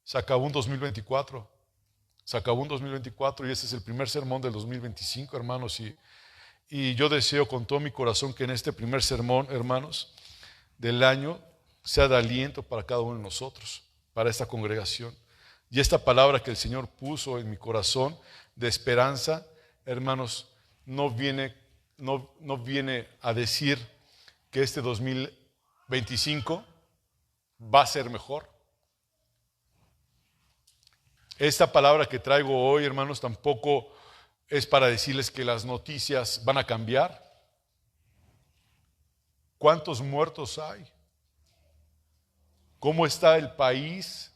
Se acabó un 2024. Se acabó un 2024 y este es el primer sermón del 2025, hermanos. Y yo deseo con todo mi corazón que en este primer sermón, hermanos, del año sea de aliento para cada uno de nosotros, para esta congregación. Y esta palabra que el Señor puso en mi corazón de esperanza, hermanos, no viene a decir que este 2025 va a ser mejor. Esta palabra que traigo hoy, hermanos, tampoco es para decirles que las noticias van a cambiar. ¿Cuántos muertos hay? ¿Cómo está el país?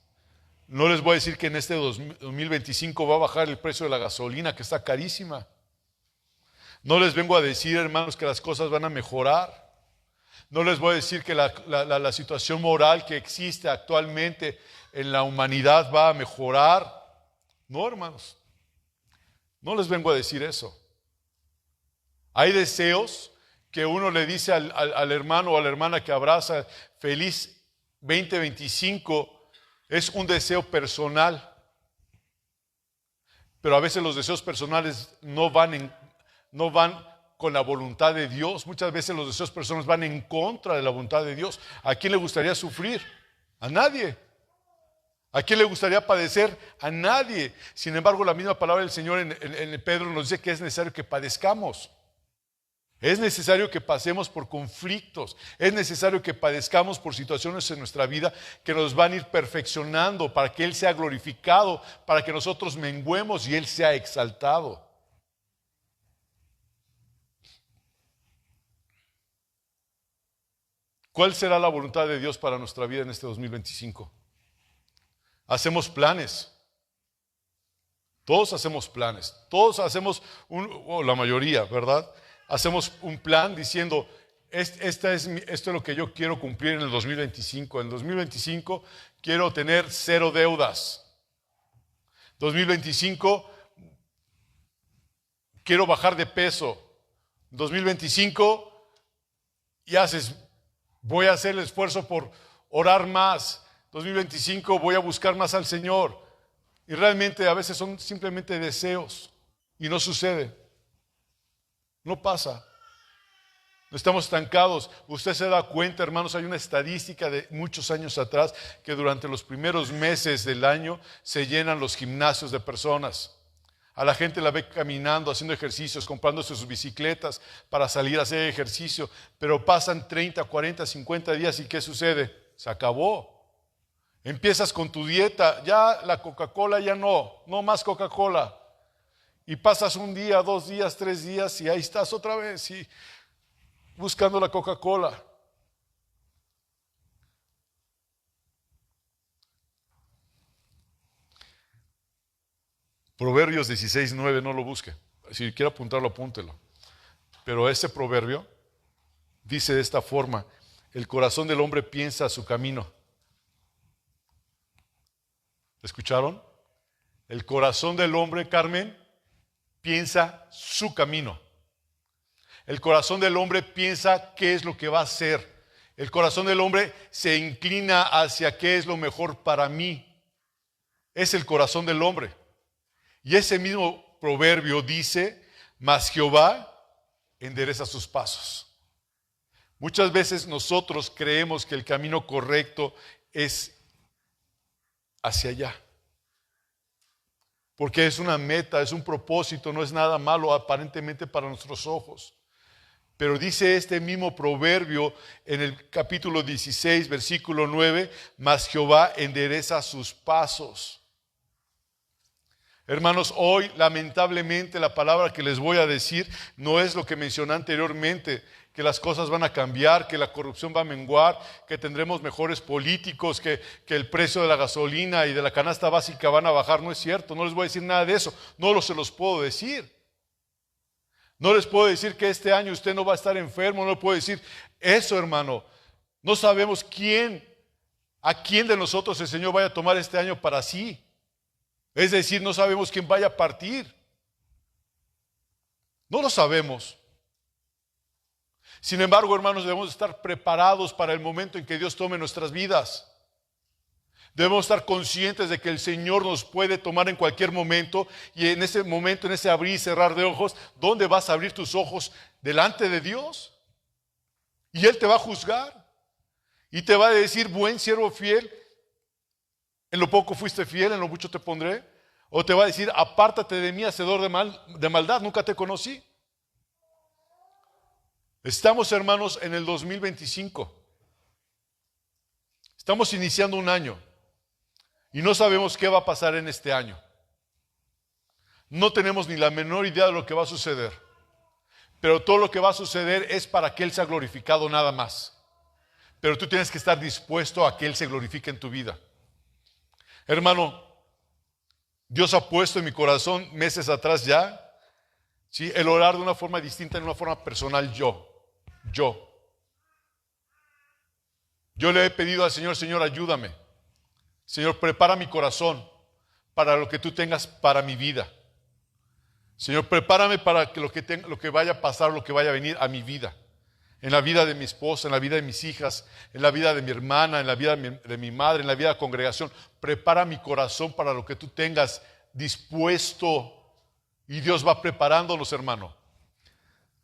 No les voy a decir que en este 2025 va a bajar el precio de la gasolina, que está carísima. No les vengo a decir, hermanos, que las cosas van a mejorar. No les voy a decir que la situación moral que existe actualmente en la humanidad va a mejorar. No, hermanos. No les vengo a decir eso. Hay deseos que uno le dice al hermano o a la hermana que abraza, feliz 2025, es un deseo personal. Pero a veces los deseos personales no van con la voluntad de Dios. Muchas veces los deseos personales van en contra de la voluntad de Dios. ¿A quién le gustaría sufrir? A nadie. ¿A quién le gustaría padecer? A nadie. Sin embargo, la misma palabra del Señor en Pedro nos dice que es necesario que padezcamos. Es necesario que pasemos por conflictos. Es necesario que padezcamos por situaciones en nuestra vida que nos van a ir perfeccionando para que Él sea glorificado, para que nosotros menguemos y Él sea exaltado. ¿Cuál será la voluntad de Dios para nuestra vida en este 2025? Hacemos planes. Todos hacemos planes. Todos hacemos, la mayoría, ¿verdad? Hacemos un plan diciendo, esto es lo que yo quiero cumplir en el 2025. En el 2025 quiero tener 0 deudas. 2025 quiero bajar de peso. 2025 voy a hacer el esfuerzo por orar más. 2025 voy a buscar más al Señor. Y realmente a veces son simplemente deseos y no sucede. No pasa. No estamos estancados. Usted se da cuenta, hermanos, hay una estadística de muchos años atrás que durante los primeros meses del año se llenan los gimnasios de personas. A la gente la ve caminando, haciendo ejercicios, comprándose sus bicicletas para salir a hacer ejercicio, pero pasan 30, 40, 50 días y ¿qué sucede? Se acabó. Empiezas con tu dieta, ya la Coca-Cola ya no más Coca-Cola. Y pasas un día, 2 días, 3 días y ahí estás otra vez y buscando la Coca-Cola. Proverbios 16:9, no lo busque. Si quiere apuntarlo, apúntelo. Pero ese proverbio dice de esta forma: el corazón del hombre piensa su camino. ¿Escucharon? El corazón del hombre, Carmen, piensa su camino. El corazón del hombre piensa qué es lo que va a hacer. El corazón del hombre se inclina hacia qué es lo mejor para mí. Es el corazón del hombre. Y ese mismo proverbio dice, mas Jehová endereza sus pasos. Muchas veces nosotros creemos que el camino correcto es hacia allá. Porque es una meta, es un propósito, no es nada malo aparentemente para nuestros ojos. Pero dice este mismo proverbio en el capítulo 16, versículo 9, mas Jehová endereza sus pasos. Hermanos, hoy lamentablemente la palabra que les voy a decir no es lo que mencioné anteriormente, que las cosas van a cambiar, que la corrupción va a menguar, que tendremos mejores políticos, que el precio de la gasolina y de la canasta básica van a bajar. No es cierto, no les voy a decir nada de eso, se los puedo decir. No les puedo decir que este año usted no va a estar enfermo, no les puedo decir eso, hermano. No sabemos a quién de nosotros el Señor vaya a tomar este año para sí. Es decir, no sabemos quién vaya a partir. No lo sabemos. Sin embargo, hermanos, debemos estar preparados para el momento en que Dios tome nuestras vidas. Debemos estar conscientes de que el Señor nos puede tomar en cualquier momento, y en ese momento, en ese abrir y cerrar de ojos, ¿dónde vas a abrir tus ojos? Delante de Dios. Y Él te va a juzgar y te va a decir: buen siervo fiel, en lo poco fuiste fiel, en lo mucho te pondré. O te va a decir: apártate de mí, hacedor de maldad, nunca te conocí. Estamos, hermanos, en el 2025. Estamos iniciando un año y no sabemos qué va a pasar en este año. No tenemos ni la menor idea de lo que va a suceder, pero todo lo que va a suceder es para que Él sea glorificado, nada más. Pero tú tienes que estar dispuesto a que Él se glorifique en tu vida. Hermano, Dios ha puesto en mi corazón meses atrás ya, ¿sí?, el orar de una forma distinta, en una forma personal. Yo le he pedido al Señor: Señor, ayúdame. Señor, prepara mi corazón para lo que tú tengas para mi vida. Señor, prepárame para que lo que vaya a pasar, lo que vaya a venir a mi vida. En la vida de mi esposa, en la vida de mis hijas, en la vida de mi hermana, en la vida de mi madre, en la vida de la congregación. Prepara mi corazón para lo que tú tengas dispuesto. Y Dios va preparándonos, hermano.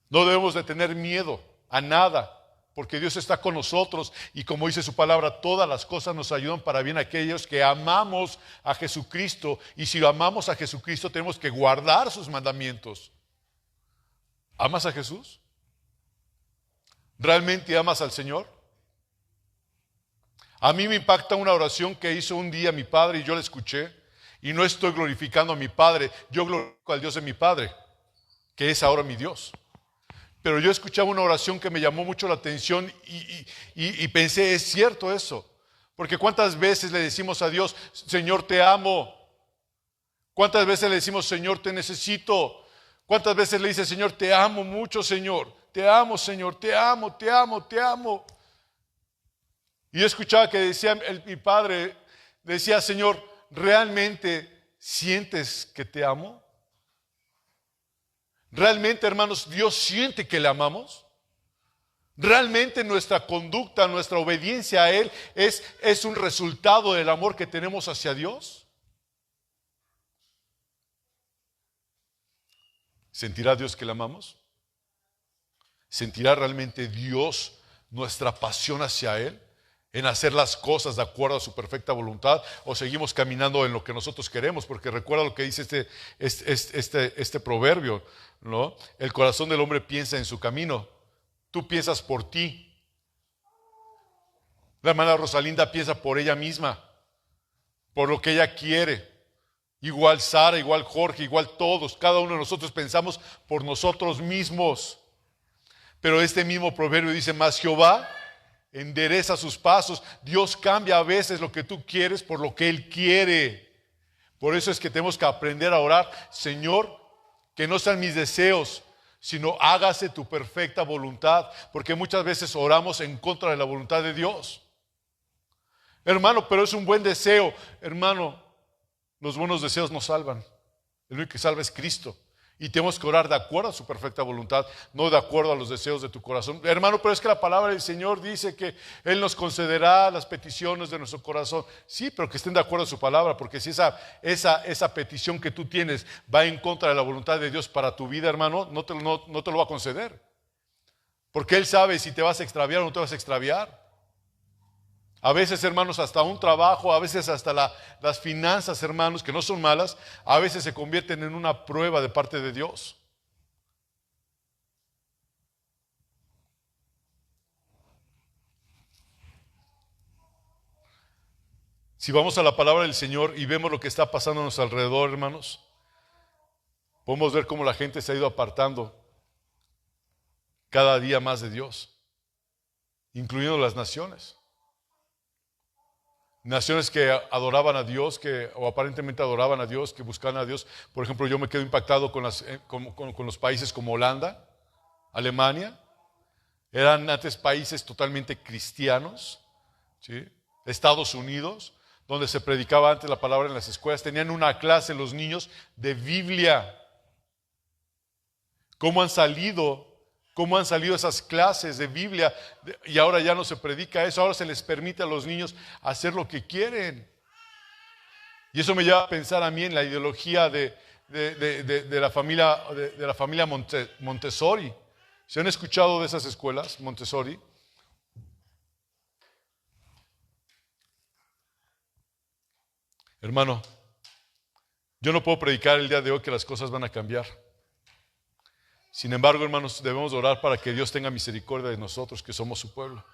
No debemos de tener miedo a nada, porque Dios está con nosotros, y como dice su palabra, todas las cosas nos ayudan para bien a aquellos que amamos a Jesucristo. Y si amamos a Jesucristo, tenemos que guardar sus mandamientos. ¿Amas a Jesús? ¿Realmente amas al Señor? A mí me impacta una oración que hizo un día mi padre y yo la escuché, y no estoy glorificando a mi padre, yo glorifico al Dios de mi padre, que es ahora mi Dios. Pero yo escuchaba una oración que me llamó mucho la atención y pensé: es cierto eso. Porque ¿cuántas veces le decimos a Dios: Señor, te amo? ¿Cuántas veces le decimos: Señor, te necesito? ¿Cuántas veces le dice: Señor, te amo mucho, Señor? Te amo, Señor, te amo, te amo, te amo. Y yo escuchaba que decía mi padre, decía: Señor, ¿realmente sientes que te amo? ¿Realmente, hermanos, Dios siente que le amamos? ¿Realmente nuestra conducta, nuestra obediencia a Él es un resultado del amor que tenemos hacia Dios? ¿Sentirá Dios que le amamos? ¿Sentirá realmente Dios nuestra pasión hacia Él, en hacer las cosas de acuerdo a su perfecta voluntad? ¿O seguimos caminando en lo que nosotros queremos? Porque recuerda lo que dice este proverbio, ¿no? El corazón del hombre piensa en su camino. Tú piensas por ti. La hermana Rosalinda piensa por ella misma, por lo que ella quiere. Igual Sara, igual Jorge, igual todos. Cada uno de nosotros pensamos por nosotros mismos. Pero este mismo proverbio dice: mas Jehová endereza sus pasos. Dios cambia a veces lo que tú quieres por lo que Él quiere. Por eso es que tenemos que aprender a orar: Señor, que no sean mis deseos, sino hágase tu perfecta voluntad. Porque muchas veces oramos en contra de la voluntad de Dios. Hermano, pero es un buen deseo. Hermano, los buenos deseos no salvan. El único que salva es Cristo. Y tenemos que orar de acuerdo a su perfecta voluntad, no de acuerdo a los deseos de tu corazón. Hermano, pero es que la palabra del Señor dice que Él nos concederá las peticiones de nuestro corazón. Sí, pero que estén de acuerdo a su palabra, porque si esa petición que tú tienes va en contra de la voluntad de Dios para tu vida, hermano, no te lo va a conceder. Porque Él sabe si te vas a extraviar o no te vas a extraviar. A veces, hermanos, hasta un trabajo, a veces hasta las finanzas, hermanos, que no son malas, a veces se convierten en una prueba de parte de Dios. Si vamos a la palabra del Señor y vemos lo que está pasando a nuestro alrededor, hermanos, podemos ver cómo la gente se ha ido apartando cada día más de Dios, incluyendo las naciones. Naciones que adoraban a Dios, o aparentemente adoraban a Dios, que buscaban a Dios. Por ejemplo, yo me quedo impactado con los países como Holanda, Alemania. Eran antes países totalmente cristianos, ¿sí? Estados Unidos, donde se predicaba antes la palabra en las escuelas. Tenían una clase los niños de Biblia. ¿Cómo han salido esas clases de Biblia? Y ahora ya no se predica eso, ahora se les permite a los niños hacer lo que quieren. Y eso me lleva a pensar a mí en la ideología de la familia Montessori. ¿Se han escuchado de esas escuelas Montessori? Hermano, yo no puedo predicar el día de hoy que las cosas van a cambiar. Sin embargo, hermanos, debemos orar para que Dios tenga misericordia de nosotros, que somos su pueblo.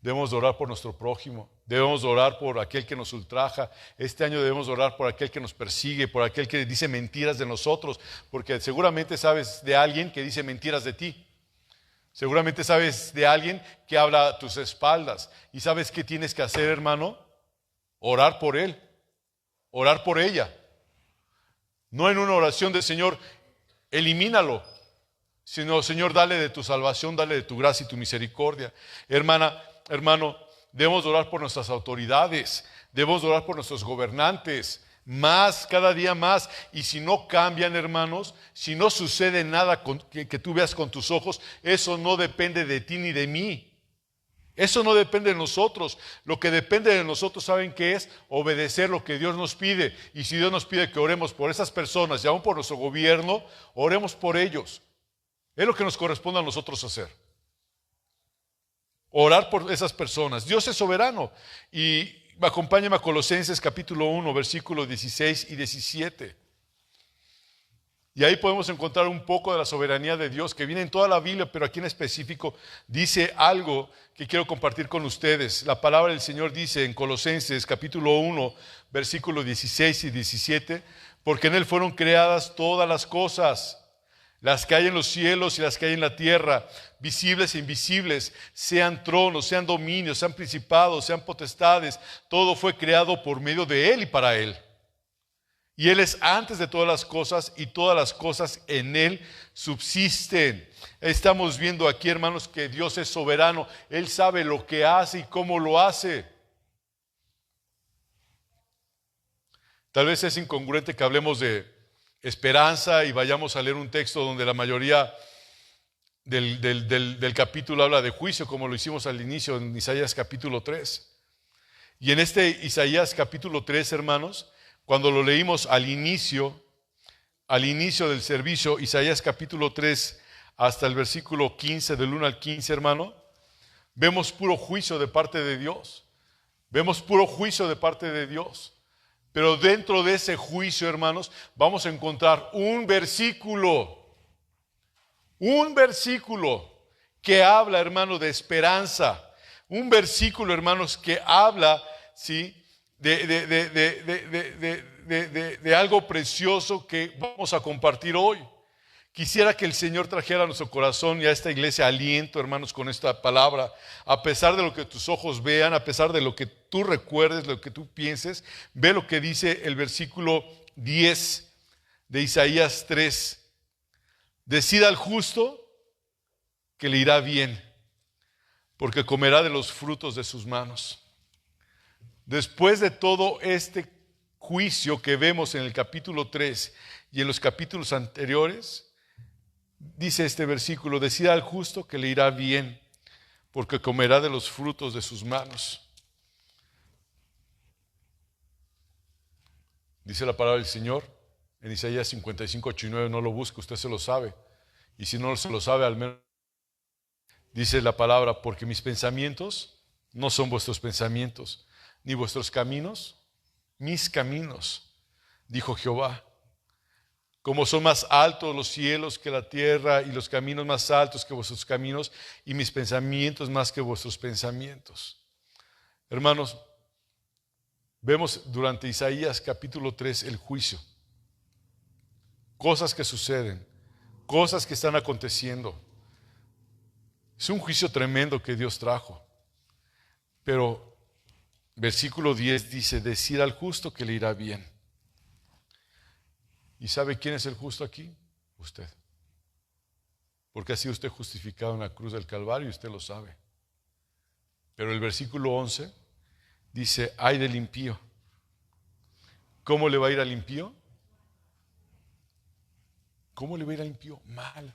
Debemos orar por nuestro prójimo, debemos orar por aquel que nos ultraja. Este año debemos orar por aquel que nos persigue, por aquel que dice mentiras de nosotros, porque seguramente sabes de alguien que dice mentiras de ti. Seguramente sabes de alguien que habla a tus espaldas. ¿Y sabes qué tienes que hacer, hermano? Orar por él, orar por ella. No en una oración de Señor, elimínalo, sino Señor, dale de tu salvación, dale de tu gracia y tu misericordia. Hermano, debemos orar por nuestras autoridades, debemos orar por nuestros gobernantes, más, cada día más. Y si no cambian, hermanos, si no sucede nada que tú veas con tus ojos, eso no depende de ti ni de mí. Eso no depende de nosotros. Lo que depende de nosotros, ¿saben qué es? Obedecer lo que Dios nos pide. Y si Dios nos pide que oremos por esas personas y aún por nuestro gobierno, oremos por ellos. Es lo que nos corresponde a nosotros hacer. Orar por esas personas. Dios es soberano. Y acompáñame a Colosenses capítulo 1, versículos 16 y 17. Y ahí podemos encontrar un poco de la soberanía de Dios que viene en toda la Biblia, pero aquí en específico dice algo que quiero compartir con ustedes. La palabra del Señor dice en Colosenses capítulo 1, versículos 16 y 17, porque en Él fueron creadas todas las cosas, las que hay en los cielos y las que hay en la tierra, visibles e invisibles, sean tronos, sean dominios, sean principados, sean potestades, todo fue creado por medio de Él y para Él. Y Él es antes de todas las cosas y todas las cosas en Él subsisten. Estamos viendo aquí, hermanos, que Dios es soberano. Él sabe lo que hace y cómo lo hace. Tal vez es incongruente que hablemos de esperanza y vayamos a leer un texto donde la mayoría del capítulo habla de juicio, como lo hicimos al inicio en Isaías capítulo 3. Y en este Isaías capítulo 3, hermanos, cuando lo leímos al inicio del servicio, Isaías capítulo 3 hasta el versículo 15, del 1 al 15, hermano, vemos puro juicio de parte de Dios. Vemos puro juicio de parte de Dios. Pero dentro de ese juicio, hermanos, vamos a encontrar un versículo que habla, hermano, de esperanza. Un versículo, hermanos, que habla, ¿sí?, de algo precioso que vamos a compartir hoy. Quisiera que el Señor trajera a nuestro corazón y a esta iglesia aliento, hermanos, con esta palabra. A pesar de lo que tus ojos vean, a pesar de lo que tú recuerdes, lo que tú pienses, ve lo que dice el versículo 10 de Isaías 3. Decida al justo que le irá bien, porque comerá de los frutos de sus manos. Después de todo este juicio que vemos en el capítulo 3 y en los capítulos anteriores, dice este versículo: decida al justo que le irá bien, porque comerá de los frutos de sus manos. Dice la palabra del Señor en Isaías 55, 8 y 9, no lo busque, usted se lo sabe. Y si no se lo sabe, al menos dice la palabra: porque mis pensamientos no son vuestros pensamientos, ni vuestros caminos, mis caminos, dijo Jehová. Como son más altos los cielos que la tierra, y los caminos más altos que vuestros caminos, y mis pensamientos más que vuestros pensamientos. Hermanos, vemos durante Isaías capítulo 3 el juicio. Cosas que suceden, cosas que están aconteciendo. Es un juicio tremendo que Dios trajo. Pero versículo 10 dice: decida al justo que le irá bien. ¿Y sabe quién es el justo aquí? Usted. Porque ha sido usted justificado en la cruz del Calvario y usted lo sabe. Pero el versículo 11 dice: ay del impío. ¿Cómo le va a ir al impío? ¿Cómo le va a ir al impío? Mal.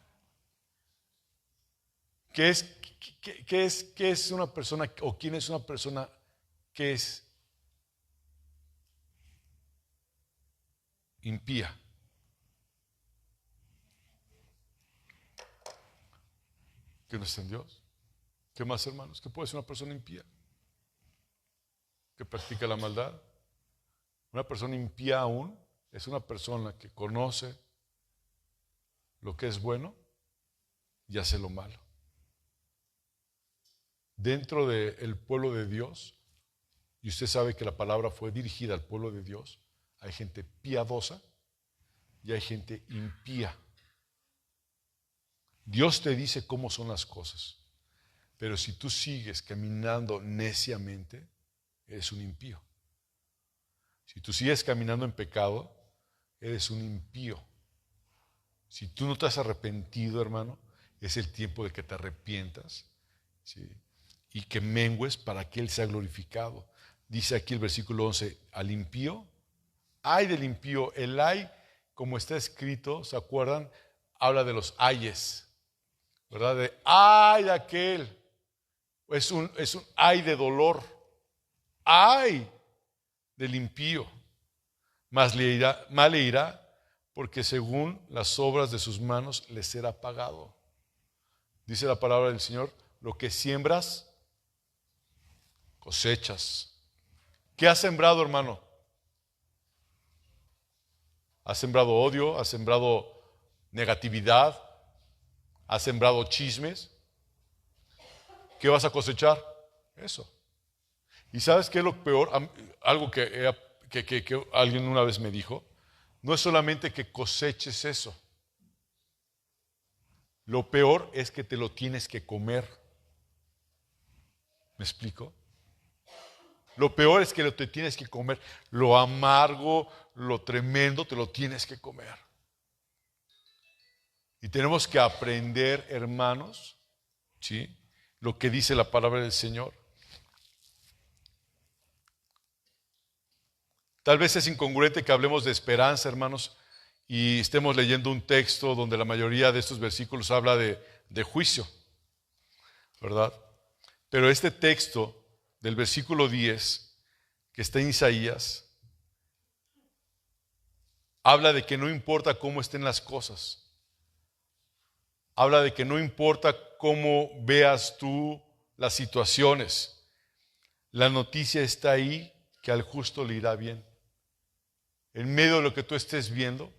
¿Qué es una persona, o quién es una persona que es impía. ¿Que no está en Dios? ¿Qué más, hermanos? ¿Qué puede ser una persona impía? Que practica la maldad. Una persona impía aún es una persona que conoce lo que es bueno y hace lo malo. Dentro del pueblo de Dios, y usted sabe que la palabra fue dirigida al pueblo de Dios, hay gente piadosa y hay gente impía. Dios te dice cómo son las cosas, pero si tú sigues caminando neciamente, eres un impío. Si tú sigues caminando en pecado, eres un impío. Si tú no te has arrepentido, hermano, es el tiempo de que te arrepientas, ¿sí? Y que mengues para que Él sea glorificado. Dice aquí el versículo 11, al impío, ay del impío. El ay, como está escrito, ¿se acuerdan? Habla de los ayes, ¿verdad? De ay de aquel. Es un ay de dolor. Ay del impío. Mal le irá, porque según las obras de sus manos les será pagado. Dice la palabra del Señor, lo que siembras, cosechas. ¿Qué has sembrado, hermano? ¿Has sembrado odio? ¿Has sembrado negatividad? ¿Has sembrado chismes? ¿Qué vas a cosechar? Eso. ¿Y sabes qué es lo peor? Algo que alguien una vez me dijo, no es solamente que coseches eso. Lo peor es que te lo tienes que comer. ¿Me explico? Lo peor es que te tienes que comer. Lo amargo, lo tremendo, te lo tienes que comer. Y tenemos que aprender, hermanos, ¿sí?, lo que dice la palabra del Señor. Tal vez es incongruente que hablemos de esperanza, hermanos, y estemos leyendo un texto donde la mayoría de estos versículos habla de juicio, ¿verdad? Pero este texto del versículo 10, que está en Isaías, habla de que no importa cómo estén las cosas. Habla de que no importa cómo veas tú las situaciones. La noticia está ahí, que al justo le irá bien. En medio de lo que tú estés viendo,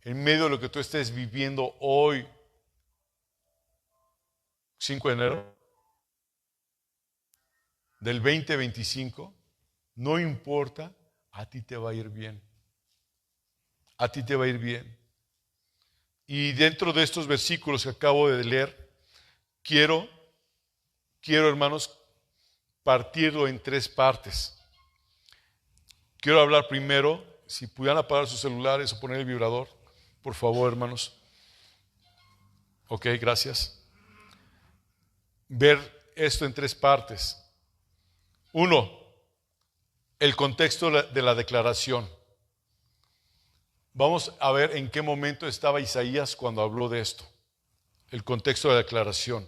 en medio de lo que tú estés viviendo hoy, 5 de enero del 2025, no importa, a ti te va a ir bien. A ti te va a ir bien. Y dentro de estos versículos que acabo de leer, quiero, hermanos, partirlo en 3 partes. Quiero hablar primero, si pudieran apagar sus celulares o poner el vibrador, por favor, hermanos. Ok, gracias. Ver esto en 3 partes. 1, el contexto de la declaración. Vamos a ver en qué momento estaba Isaías cuando habló de esto. El contexto de la declaración.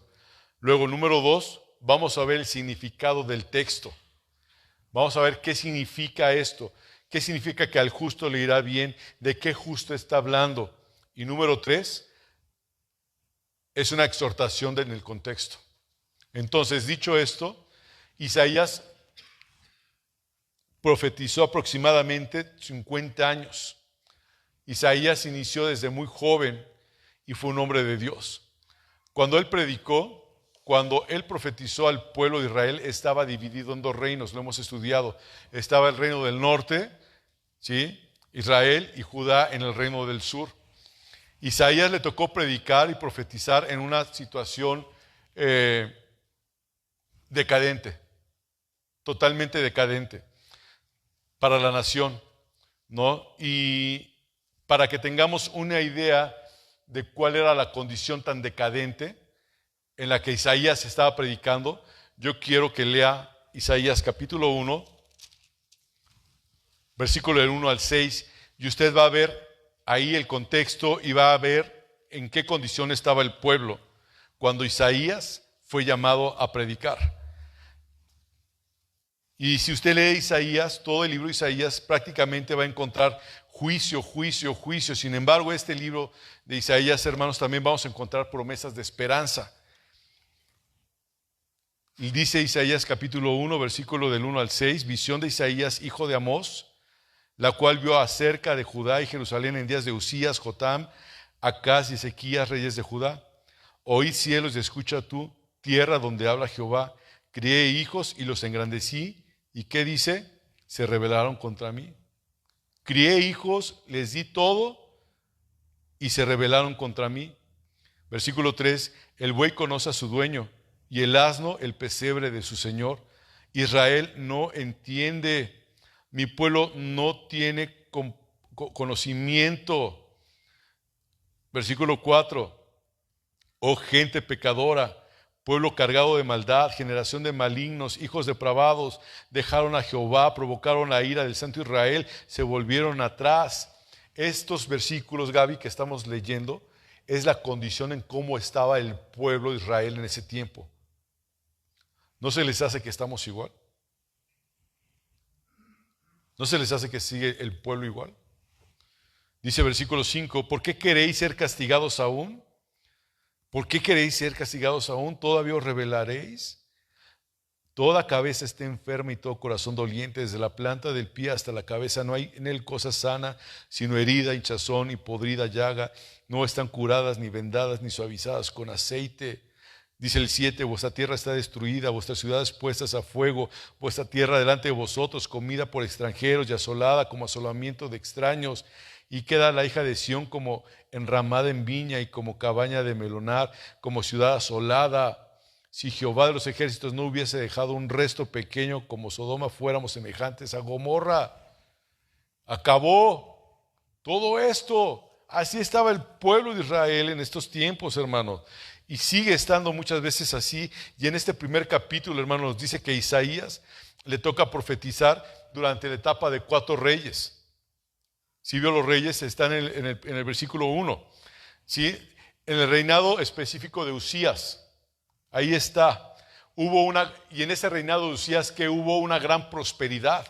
Luego, número 2, vamos a ver el significado del texto. Vamos a ver qué significa esto. ¿Qué significa que al justo le irá bien? ¿De qué justo está hablando? Y número 3, es una exhortación en el contexto. Entonces, dicho esto, Isaías profetizó aproximadamente 50 años. Isaías inició desde muy joven y fue un hombre de Dios. Cuando él predicó, cuando él profetizó al pueblo de Israel, estaba dividido en 2 reinos, lo hemos estudiado. Estaba el reino del norte, ¿sí?, Israel, y Judá en el reino del sur. Isaías le tocó predicar y profetizar en una situación decadente, totalmente decadente para la nación, ¿no? Y para que tengamos una idea de cuál era la condición tan decadente en la que Isaías estaba predicando, yo quiero que lea Isaías capítulo 1, versículo del 1 al 6, y usted va a ver ahí el contexto y va a ver en qué condición estaba el pueblo cuando Isaías fue llamado a predicar. Y si usted lee Isaías, todo el libro de Isaías prácticamente va a encontrar juicio, juicio, juicio. Sin embargo, este libro de Isaías, hermanos, también vamos a encontrar promesas de esperanza. Y dice Isaías capítulo 1, versículo del 1 al 6, visión de Isaías, hijo de Amós, la cual vio acerca de Judá y Jerusalén en días de Usías, Jotam, Acaz y Ezequías, reyes de Judá. Oíd cielos y escucha tú, tierra donde habla Jehová. Crié hijos y los engrandecí. ¿Y qué dice? Se rebelaron contra mí. Crié hijos, les di todo y se rebelaron contra mí. Versículo 3, el buey conoce a su dueño y el asno el pesebre de su señor. Israel no entiende, mi pueblo no tiene conocimiento. Versículo 4, oh gente pecadora, pueblo cargado de maldad, generación de malignos, hijos depravados, dejaron a Jehová, provocaron la ira del Santo Israel, se volvieron atrás. Estos versículos, Gaby, que estamos leyendo, es la condición en cómo estaba el pueblo de Israel en ese tiempo. ¿No se les hace que estamos igual? ¿No se les hace que sigue el pueblo igual? Dice versículo 5, ¿por qué queréis ser castigados aún? ¿Por qué queréis ser castigados aún? ¿Todavía os rebelaréis? Toda cabeza está enferma y todo corazón doliente, desde la planta del pie hasta la cabeza. No hay en él cosa sana, sino herida, hinchazón y podrida llaga. No están curadas, ni vendadas, ni suavizadas con aceite. Dice el 7, vuestra tierra está destruida, vuestras ciudades puestas a fuego, vuestra tierra delante de vosotros, comida por extranjeros y asolada como asolamiento de extraños. Y queda la hija de Sión como enramada en viña y como cabaña de melonar, como ciudad asolada. Si Jehová de los ejércitos no hubiese dejado un resto pequeño como Sodoma, fuéramos semejantes a Gomorra. Acabó todo esto. Así estaba el pueblo de Israel en estos tiempos, hermanos. Y sigue estando muchas veces así. Y en este primer capítulo, hermanos, nos dice que Isaías le toca profetizar durante la etapa de 4 reyes. Si vio los reyes, están en el versículo 1. ¿Sí? En el reinado específico de Usías. Ahí está. Y en ese reinado de Usías que hubo una gran prosperidad.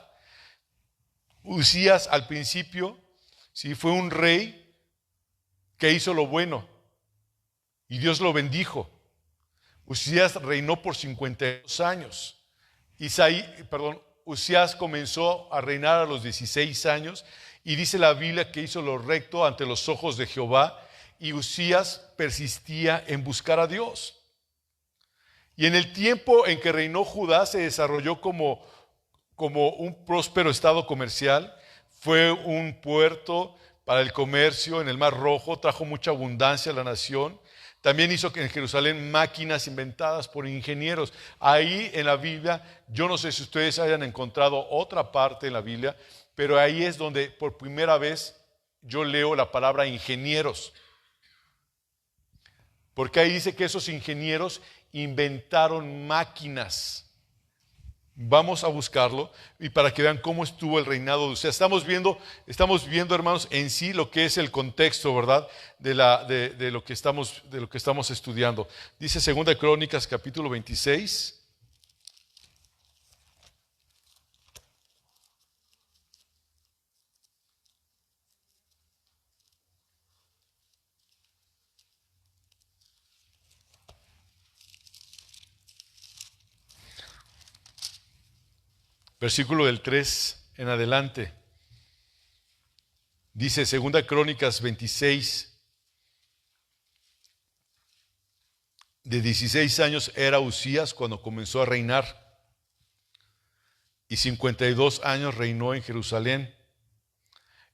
Usías al principio, ¿sí?, fue un rey que hizo lo bueno. Y Dios lo bendijo. Usías reinó por 52 años. Usías comenzó a reinar a los 16 años. Y dice la Biblia que hizo lo recto ante los ojos de Jehová. Y Usías persistía en buscar a Dios. Y en el tiempo en que reinó Judá se desarrolló como un próspero estado comercial. Fue un puerto para el comercio en el Mar Rojo, trajo mucha abundancia a la nación. También hizo que en Jerusalén máquinas inventadas por ingenieros. Ahí en la Biblia, yo no sé si ustedes hayan encontrado otra parte en la Biblia, pero ahí es donde por primera vez yo leo la palabra ingenieros. Porque ahí dice que esos ingenieros inventaron máquinas. Vamos a buscarlo y para que vean cómo estuvo el reinado de Usías. Estamos viendo, hermanos, en sí lo que es el contexto, ¿verdad? De lo que estamos estudiando. Dice 2 Crónicas capítulo 26. Versículo del 3 en adelante. Dice 2 Crónicas 26. De 16 años era Usías cuando comenzó a reinar. Y 52 años reinó en Jerusalén.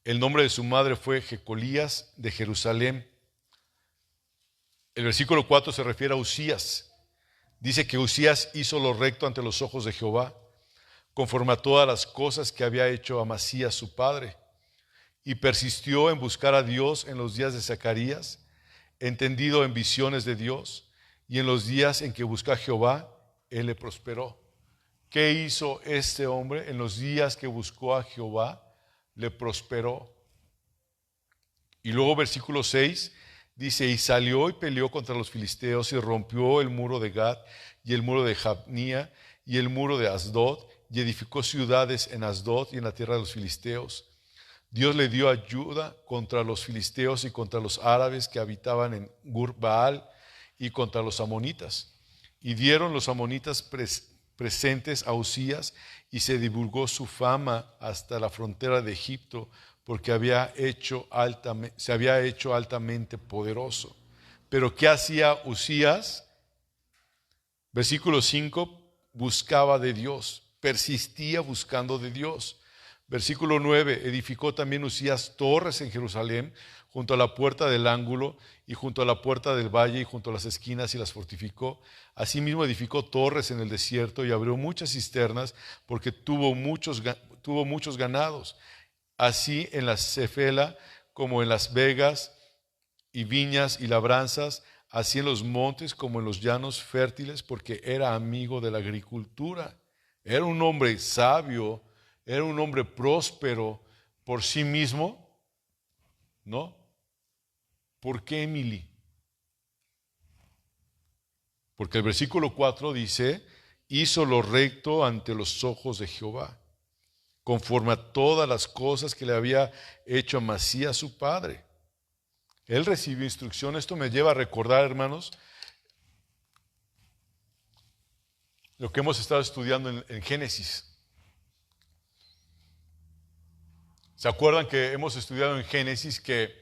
El nombre de su madre fue Jecolías de Jerusalén. El versículo 4 se refiere a Usías. Dice que Usías hizo lo recto ante los ojos de Jehová, conforme a todas las cosas que había hecho Amasías su padre, y persistió en buscar a Dios en los días de Zacarías, entendido en visiones de Dios, y en los días en que buscó a Jehová, él le prosperó. ¿Qué hizo este hombre? En los días que buscó a Jehová, le prosperó. Y luego versículo 6 dice, y salió y peleó contra los filisteos y rompió el muro de Gad y el muro de Jabnía y el muro de Asdod y edificó ciudades en Asdod y en la tierra de los filisteos. Dios le dio ayuda contra los filisteos y contra los árabes que habitaban en Gur-Baal y contra los amonitas. Y dieron los amonitas presentes a Uzías, y se divulgó su fama hasta la frontera de Egipto, porque se había hecho altamente poderoso. Pero ¿qué hacía Uzías? Versículo 5, buscaba de Dios, persistía buscando de Dios. Versículo 9, edificó también Uzías torres en Jerusalén, junto a la puerta del ángulo y junto a la puerta del valle y junto a las esquinas, y las fortificó. Asimismo edificó torres en el desierto y abrió muchas cisternas, porque tuvo muchos ganados. Así en la Cefela como en las vegas y viñas y labranzas, así en los montes como en los llanos fértiles, porque era amigo de la agricultura. Era un hombre sabio, era un hombre próspero por sí mismo, ¿no? ¿Por qué, Emily? Porque el versículo 4 dice, hizo lo recto ante los ojos de Jehová, conforme a todas las cosas que le había hecho Amasías su padre. Él recibió instrucción. Esto me lleva a recordar, hermanos, lo que hemos estado estudiando en Génesis. ¿Se acuerdan que hemos estudiado en Génesis que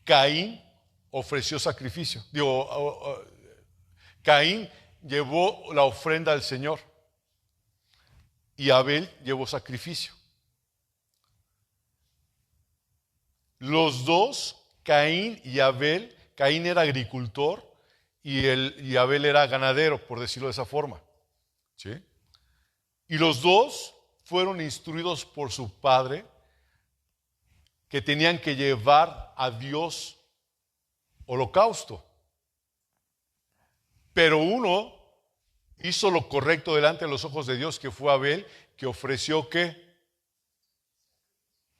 Caín ofreció sacrificio? Caín llevó la ofrenda al Señor y Abel llevó sacrificio. Los dos, Caín y Abel, Caín era agricultor y Abel era ganadero, por decirlo de esa forma. ¿Sí? Y los dos fueron instruidos por su padre que tenían que llevar a Dios holocausto. Pero uno hizo lo correcto delante de los ojos de Dios, que fue Abel, que ofreció ¿qué?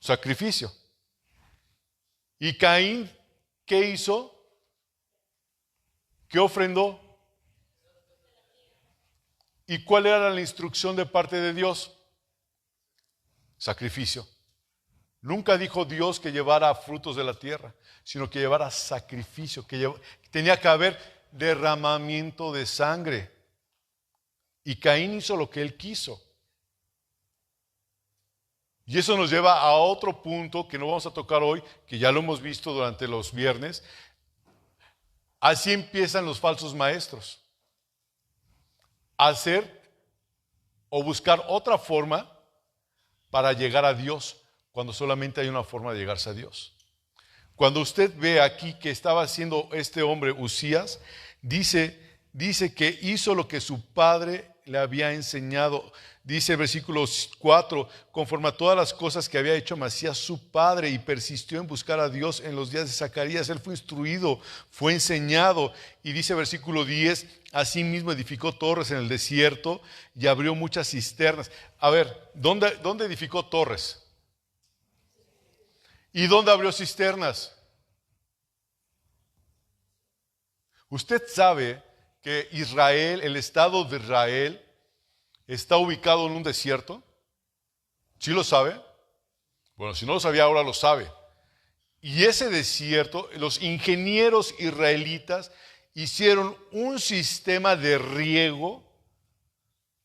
Sacrificio. Y Caín, ¿qué hizo? ¿Qué ofrendó? ¿Y cuál era la instrucción de parte de Dios? Sacrificio. Nunca dijo Dios que llevara frutos de la tierra, sino que llevara sacrificio, tenía que haber derramamiento de sangre. Y Caín hizo lo que él quiso. Y eso nos lleva a otro punto que no vamos a tocar hoy, que ya lo hemos visto durante los viernes. Así empiezan los falsos maestros. Hacer o buscar otra forma para llegar a Dios, cuando solamente hay una forma de llegarse a Dios. Cuando usted ve aquí que estaba haciendo este hombre Uzías, dice que hizo lo que su padre le había enseñado. Dice el versículo 4, conforme a todas las cosas que había hecho Amasías su padre, y persistió en buscar a Dios en los días de Zacarías. Él fue instruido, fue enseñado. Y dice el versículo 10, asimismo edificó torres en el desierto y abrió muchas cisternas. A ver, ¿dónde edificó torres? ¿Y dónde abrió cisternas? Usted sabe que Israel, el estado de Israel, está ubicado en un desierto. ¿Sí lo sabe? Bueno, si no lo sabía, ahora lo sabe. Y ese desierto, los ingenieros israelitas hicieron un sistema de riego,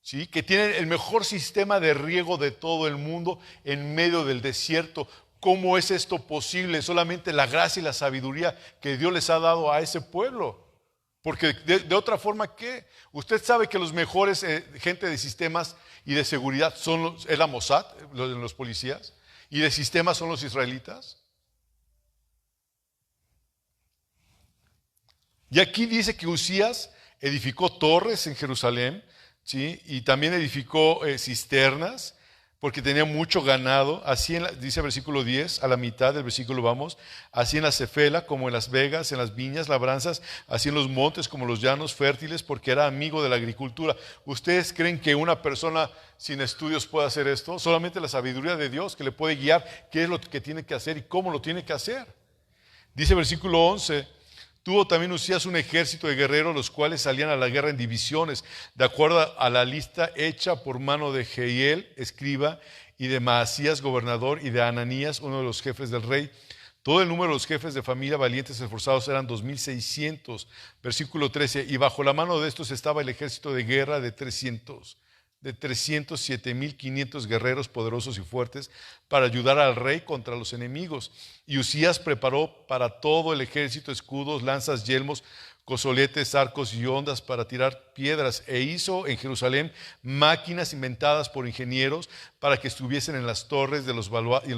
¿sí? Que tienen el mejor sistema de riego de todo el mundo en medio del desierto. ¿Cómo es esto posible? Solamente la gracia y la sabiduría que Dios les ha dado a ese pueblo. Porque de otra forma, ¿qué? Usted sabe que los mejores gente de sistemas y de seguridad es la Mossad, los policías, y de sistemas son los israelitas. Y aquí dice que Uzías edificó torres en Jerusalén, ¿sí? Y también edificó cisternas, porque tenía mucho ganado. Así dice el versículo 10, a la mitad del versículo vamos, así en la Cefela como en las vegas, en las viñas, labranzas, así en los montes como los llanos fértiles, porque era amigo de la agricultura. ¿Ustedes creen que una persona sin estudios puede hacer esto? Solamente la sabiduría de Dios que le puede guiar qué es lo que tiene que hacer y cómo lo tiene que hacer. Dice el versículo 11, Tuvo también Uzías un ejército de guerreros, los cuales salían a la guerra en divisiones, de acuerdo a la lista hecha por mano de Jehiel, escriba, y de Maasías, gobernador, y de Ananías, uno de los jefes del rey. Todo el número de los jefes de familia valientes esforzados eran 2,600. Versículo 13, y bajo la mano de estos estaba el ejército de guerra de 307,500 guerreros poderosos y fuertes para ayudar al rey contra los enemigos. Y Uzías preparó para todo el ejército escudos, lanzas, yelmos, cozoletes, arcos y ondas para tirar piedras, e hizo en Jerusalén máquinas inventadas por ingenieros para que estuviesen en las torres y en los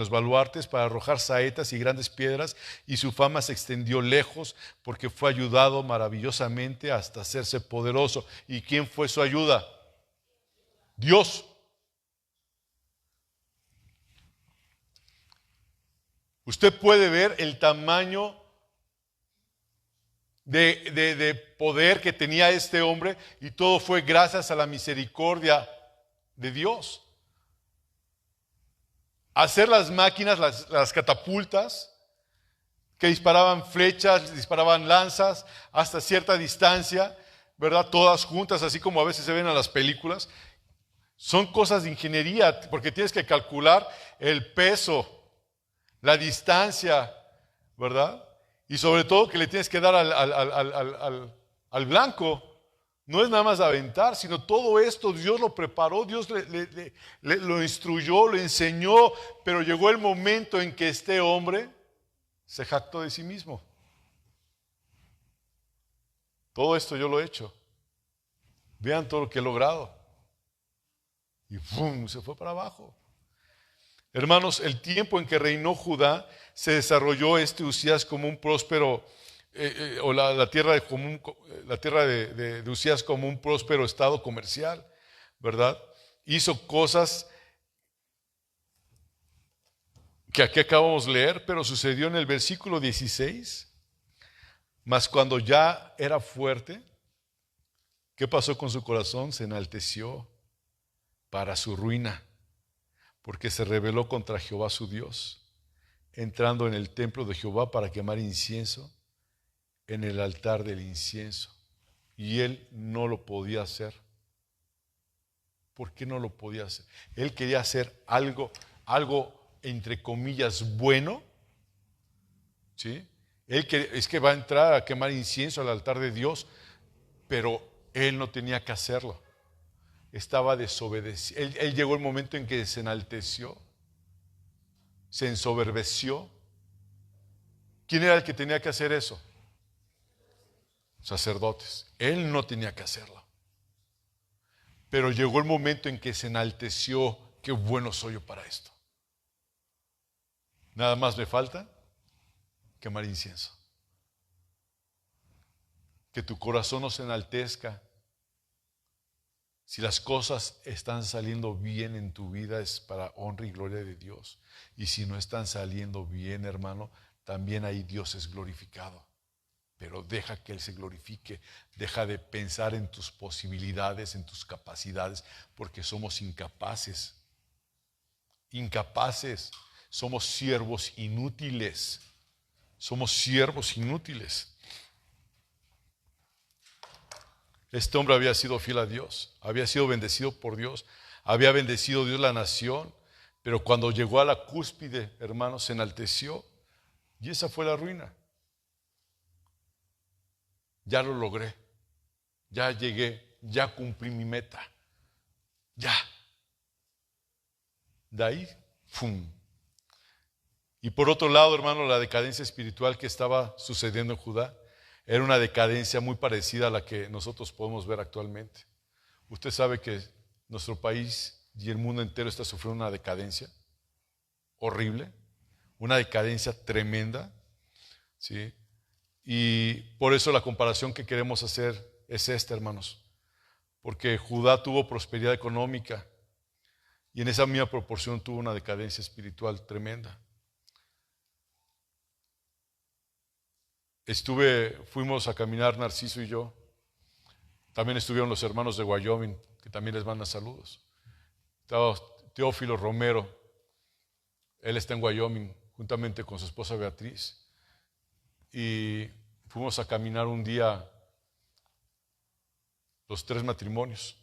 baluartes para arrojar saetas y grandes piedras, y su fama se extendió lejos porque fue ayudado maravillosamente hasta hacerse poderoso. ¿Y quién fue su ayuda? Dios. Usted puede ver el tamaño de poder que tenía este hombre, y todo fue gracias a la misericordia de Dios. Hacer las máquinas, las catapultas, que disparaban flechas, disparaban lanzas hasta cierta distancia, ¿verdad? Todas juntas, así como a veces se ven en las películas. Son cosas de ingeniería, porque tienes que calcular el peso, la distancia, ¿verdad? Y sobre todo que le tienes que dar al blanco. No es nada más aventar, sino todo esto Dios lo preparó, Dios lo instruyó, lo enseñó, pero llegó el momento en que este hombre se jactó de sí mismo. Todo esto yo lo he hecho. Vean todo lo que he logrado. Y ¡pum!, se fue para abajo. Hermanos, el tiempo en que reinó Judá, se desarrolló Uzías como un próspero, o la tierra de Uzías como un próspero estado comercial, ¿verdad? Hizo cosas que aquí acabamos de leer, pero sucedió en el versículo 16. Mas cuando ya era fuerte, ¿qué pasó con su corazón? Se enalteció para su ruina, porque se rebeló contra Jehová su Dios, entrando en el templo de Jehová para quemar incienso en el altar del incienso. Y él no lo podía hacer. ¿Por qué no lo podía hacer? Él quería hacer algo entre comillas bueno, ¿sí? Es que va a entrar a quemar incienso al altar de Dios, pero él no tenía que hacerlo. Estaba desobedecido. Él llegó el momento en que se enalteció, se ensoberbeció. ¿Quién era el que tenía que hacer eso? Sacerdotes. Él no tenía que hacerlo. Pero llegó el momento en que se enalteció. Qué bueno soy yo para esto. Nada más me falta quemar incienso. Que tu corazón no se enaltezca. Si las cosas están saliendo bien en tu vida, es para honra y gloria de Dios. Y si no están saliendo bien, hermano, también ahí Dios es glorificado. Pero deja que Él se glorifique. Deja de pensar en tus posibilidades, en tus capacidades, porque somos incapaces. Incapaces. Somos siervos inútiles. Somos siervos inútiles. Este hombre había sido fiel a Dios, había sido bendecido por Dios, había bendecido Dios la nación, pero cuando llegó a la cúspide, hermanos, se enalteció, y esa fue la ruina. Ya lo logré, ya llegué, ya cumplí mi meta, ya. De ahí, ¡pum! Y por otro lado, hermano, la decadencia espiritual que estaba sucediendo en Judá era una decadencia muy parecida a la que nosotros podemos ver actualmente. Usted sabe que nuestro país y el mundo entero está sufriendo una decadencia horrible, una decadencia tremenda, ¿sí? Y por eso la comparación que queremos hacer es esta, hermanos, porque Judá tuvo prosperidad económica y en esa misma proporción tuvo una decadencia espiritual tremenda. Fuimos a caminar Narciso y yo. También estuvieron los hermanos de Wyoming, que también les mandan saludos. Estaba Teófilo Romero, él está en Wyoming, juntamente con su esposa Beatriz. Y fuimos a caminar un día los 3 matrimonios,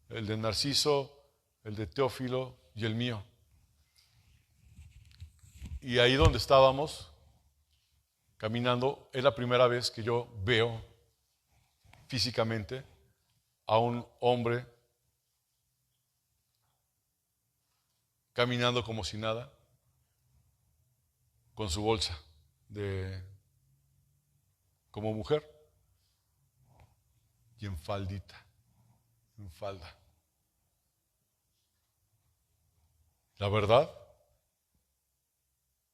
el de Narciso, el de Teófilo y el mío. Y ahí donde estábamos caminando, es la primera vez que yo veo físicamente a un hombre caminando como si nada, con su bolsa como mujer y en faldita, en falda. La verdad,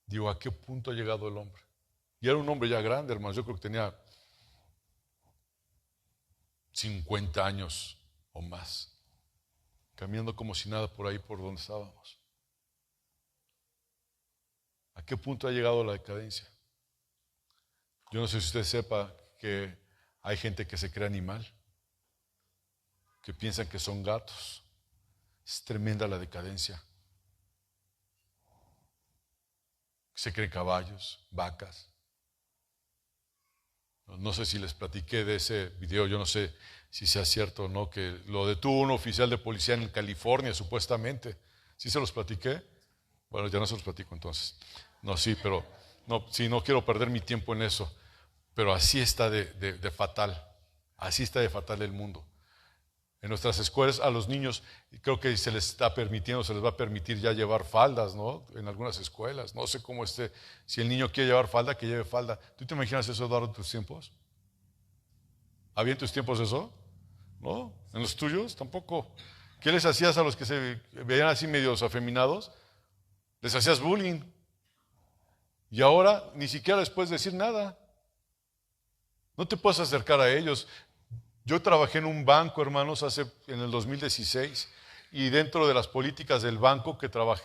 digo, ¿a qué punto ha llegado el hombre? Y era un hombre ya grande, hermanos. Yo creo que tenía 50 años o más, caminando como si nada por ahí por donde estábamos. ¿A qué punto ha llegado la decadencia? Yo no sé si usted sepa que hay gente que se cree animal, que piensan que son gatos. Es tremenda la decadencia. Se creen caballos, vacas. No sé si les platiqué de ese video, yo no sé si sea cierto o no, que lo detuvo un oficial de policía en California, supuestamente. ¿Sí se los platiqué? Bueno, ya no se los platico entonces. No, sí, pero no quiero perder mi tiempo en eso. Pero así está de fatal. Así está de fatal el mundo. En nuestras escuelas a los niños creo que se les va a permitir ya llevar faldas, ¿no? En algunas escuelas. No sé cómo esté. Si el niño quiere llevar falda, que lleve falda. ¿Tú te imaginas eso, Eduardo, en tus tiempos? ¿Había en tus tiempos eso? ¿No? ¿En los tuyos? Tampoco. ¿Qué les hacías a los que se veían así medios afeminados? Les hacías bullying. Y ahora ni siquiera les puedes decir nada. No te puedes acercar a ellos. Yo trabajé en un banco, hermanos, en el 2016, y dentro de las políticas del banco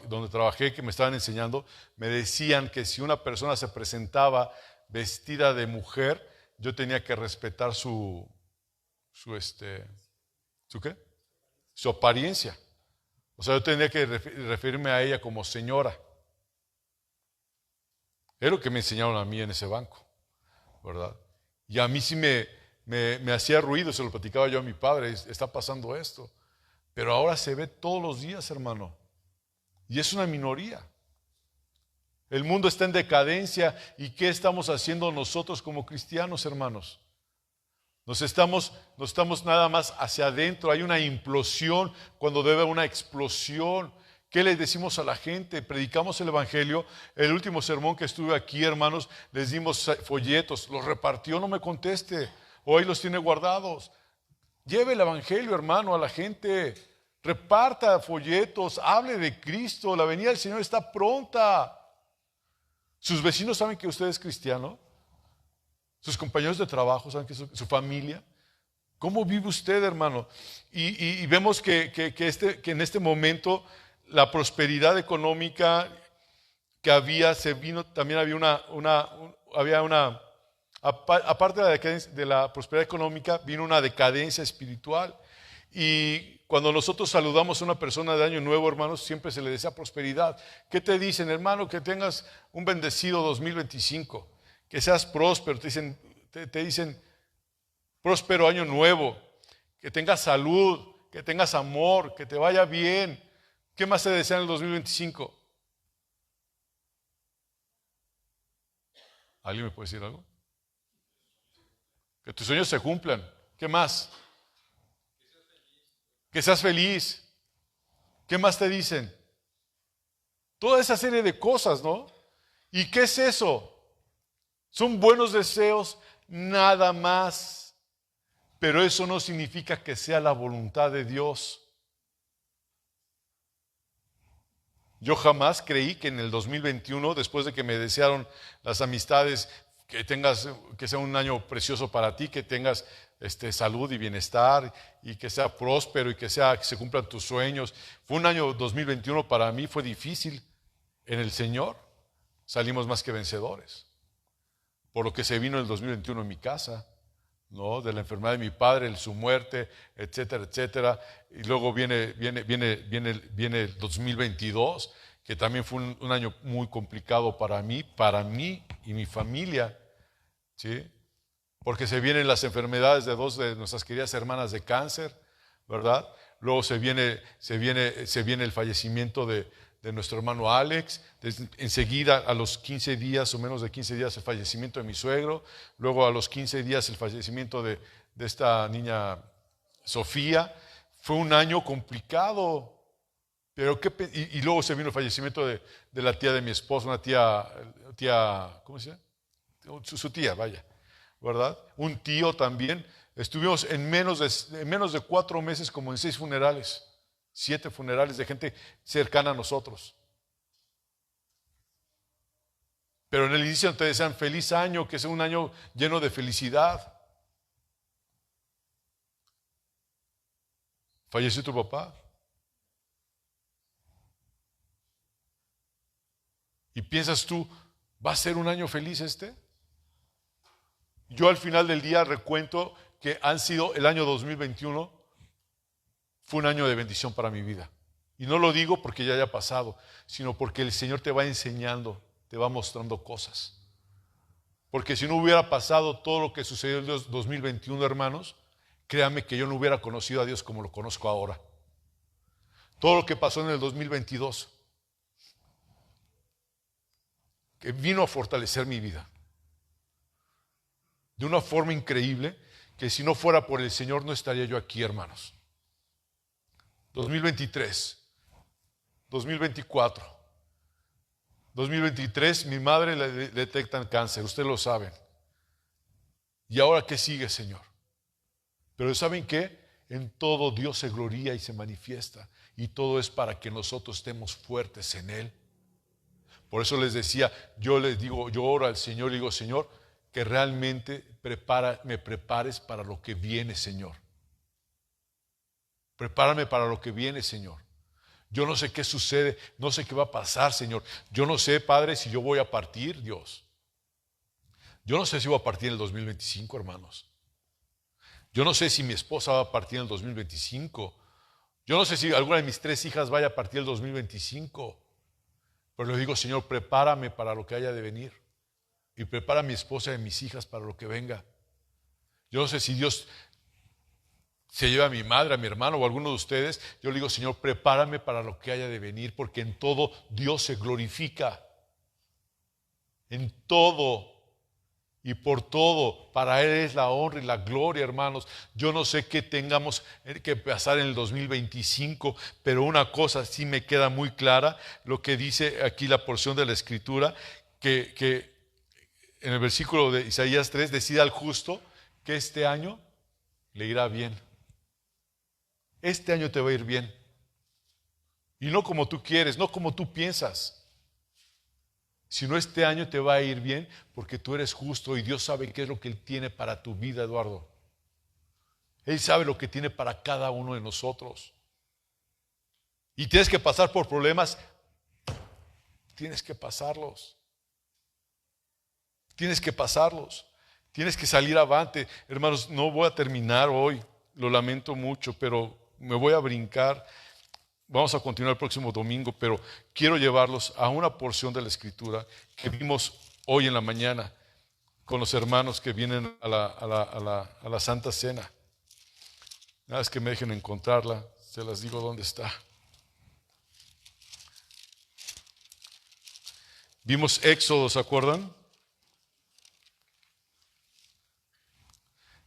donde trabajé, que me estaban enseñando, me decían que si una persona se presentaba vestida de mujer, yo tenía que respetar ¿su qué? Su apariencia. O sea, yo tenía que referirme a ella como señora. Es lo que me enseñaron a mí en ese banco, ¿verdad? Y a mí sí me hacía ruido, se lo platicaba yo a mi padre, está pasando esto. Pero ahora se ve todos los días, hermano. Y es una minoría. El mundo está en decadencia. ¿Y qué estamos haciendo nosotros como cristianos, hermanos? Nos estamos nada más hacia adentro. Hay una implosión cuando debe haber una explosión. ¿Qué le decimos a la gente? Predicamos el Evangelio. El último sermón que estuve aquí, hermanos, les dimos folletos. Los repartió, no me conteste. Hoy los tiene guardados. Lleve el Evangelio, hermano, a la gente. Reparta folletos. Hable de Cristo. La venida del Señor está pronta. ¿Sus vecinos saben que usted es cristiano? ¿Sus compañeros de trabajo saben que es su familia? ¿Cómo vive usted, hermano? Y vemos que en este momento la prosperidad económica que había, también había una aparte de la prosperidad económica, vino una decadencia espiritual. Y cuando nosotros saludamos a una persona de Año Nuevo, hermanos, siempre se le desea prosperidad. ¿Qué te dicen, hermano? Que tengas un bendecido 2025, que seas próspero. Te dicen próspero Año Nuevo, que tengas salud, que tengas amor, que te vaya bien. ¿Qué más te desean en el 2025? ¿Alguien me puede decir algo? Que tus sueños se cumplan. ¿Qué más? Que seas feliz. ¿Qué más te dicen? Toda esa serie de cosas, ¿no? ¿Y qué es eso? Son buenos deseos, nada más. Pero eso no significa que sea la voluntad de Dios. Yo jamás creí que en el 2021, después de que me desearon las amistades, que sea un año precioso para ti, que tengas salud y bienestar y que sea próspero y que se cumplan tus sueños. Fue un año 2021 para mí, fue difícil. En el Señor salimos más que vencedores. Por lo que se vino el 2021 en mi casa, ¿no? De la enfermedad de mi padre, su muerte, etcétera, etcétera. Y luego viene el 2022, que también fue un año muy complicado para mí y mi familia, ¿sí? porque se vienen las enfermedades de dos de nuestras queridas hermanas de cáncer, ¿verdad? Luego se viene el fallecimiento de nuestro hermano Alex. Enseguida, a los 15 días o menos de 15 días, el fallecimiento de mi suegro. Luego, a los 15 días, el fallecimiento de esta niña Sofía. Fue un año complicado. Pero y luego se vino el fallecimiento de la tía de mi esposo, una tía, ¿cómo se llama? Su tía, vaya, ¿verdad? Un tío también. Estuvimos en menos de 4 meses como en 6 funerales, 7 funerales de gente cercana a nosotros. Pero en el inicio te desean feliz año, que sea un año lleno de felicidad. ¿Falleció tu papá? ¿Y piensas tú, va a ser un año feliz este? Yo al final del día recuento que el año 2021 fue un año de bendición para mi vida. Y no lo digo porque ya haya pasado, sino porque el Señor te va enseñando, te va mostrando cosas. Porque si no hubiera pasado todo lo que sucedió en el 2021, hermanos, créanme que yo no hubiera conocido a Dios como lo conozco ahora. Todo lo que pasó en el 2022, que vino a fortalecer mi vida de una forma increíble, que si no fuera por el Señor no estaría yo aquí, hermanos. 2023, 2024, 2023, mi madre le detectan cáncer, ustedes lo saben. ¿Y ahora qué sigue, Señor? Pero ¿saben qué? En todo Dios se gloría y se manifiesta, y todo es para que nosotros estemos fuertes en Él. Por eso les decía, yo oro al Señor, le digo, Señor, que realmente me prepares para lo que viene, Señor. Prepárame para lo que viene, Señor. Yo no sé qué sucede, no sé qué va a pasar, Señor. Yo no sé, Padre, si yo voy a partir, Dios. Yo no sé si voy a partir en el 2025, hermanos. Yo no sé si mi esposa va a partir en el 2025. Yo no sé si alguna de mis 3 hijas vaya a partir en el 2025. Pero le digo, Señor, prepárame para lo que haya de venir. Y prepara a mi esposa y a mis hijas para lo que venga. Yo no sé si Dios se lleva a mi madre, a mi hermano o a alguno de ustedes. Yo le digo, Señor, prepárame para lo que haya de venir, porque en todo Dios se glorifica. En todo y por todo, para Él es la honra y la gloria, hermanos. Yo no sé qué tengamos que pasar en el 2025, pero una cosa sí me queda muy clara, lo que dice aquí la porción de la Escritura, que en el versículo de Isaías 3, decida al justo que este año le irá bien. Este año te va a ir bien. Y no como tú quieres, no como tú piensas, sino este año te va a ir bien porque tú eres justo y Dios sabe qué es lo que Él tiene para tu vida, Eduardo. Él sabe lo que tiene para cada uno de nosotros. Y tienes que pasar por problemas, tienes que pasarlos. Tienes que pasarlos, tienes que salir avante. Hermanos, no voy a terminar hoy, lo lamento mucho, pero me voy a brincar. Vamos a continuar el próximo domingo, pero quiero llevarlos a una porción de la Escritura que vimos hoy en la mañana con los hermanos que vienen a la Santa Cena. Nada más que me dejen encontrarla, se las digo dónde está. Vimos Éxodo, ¿se acuerdan?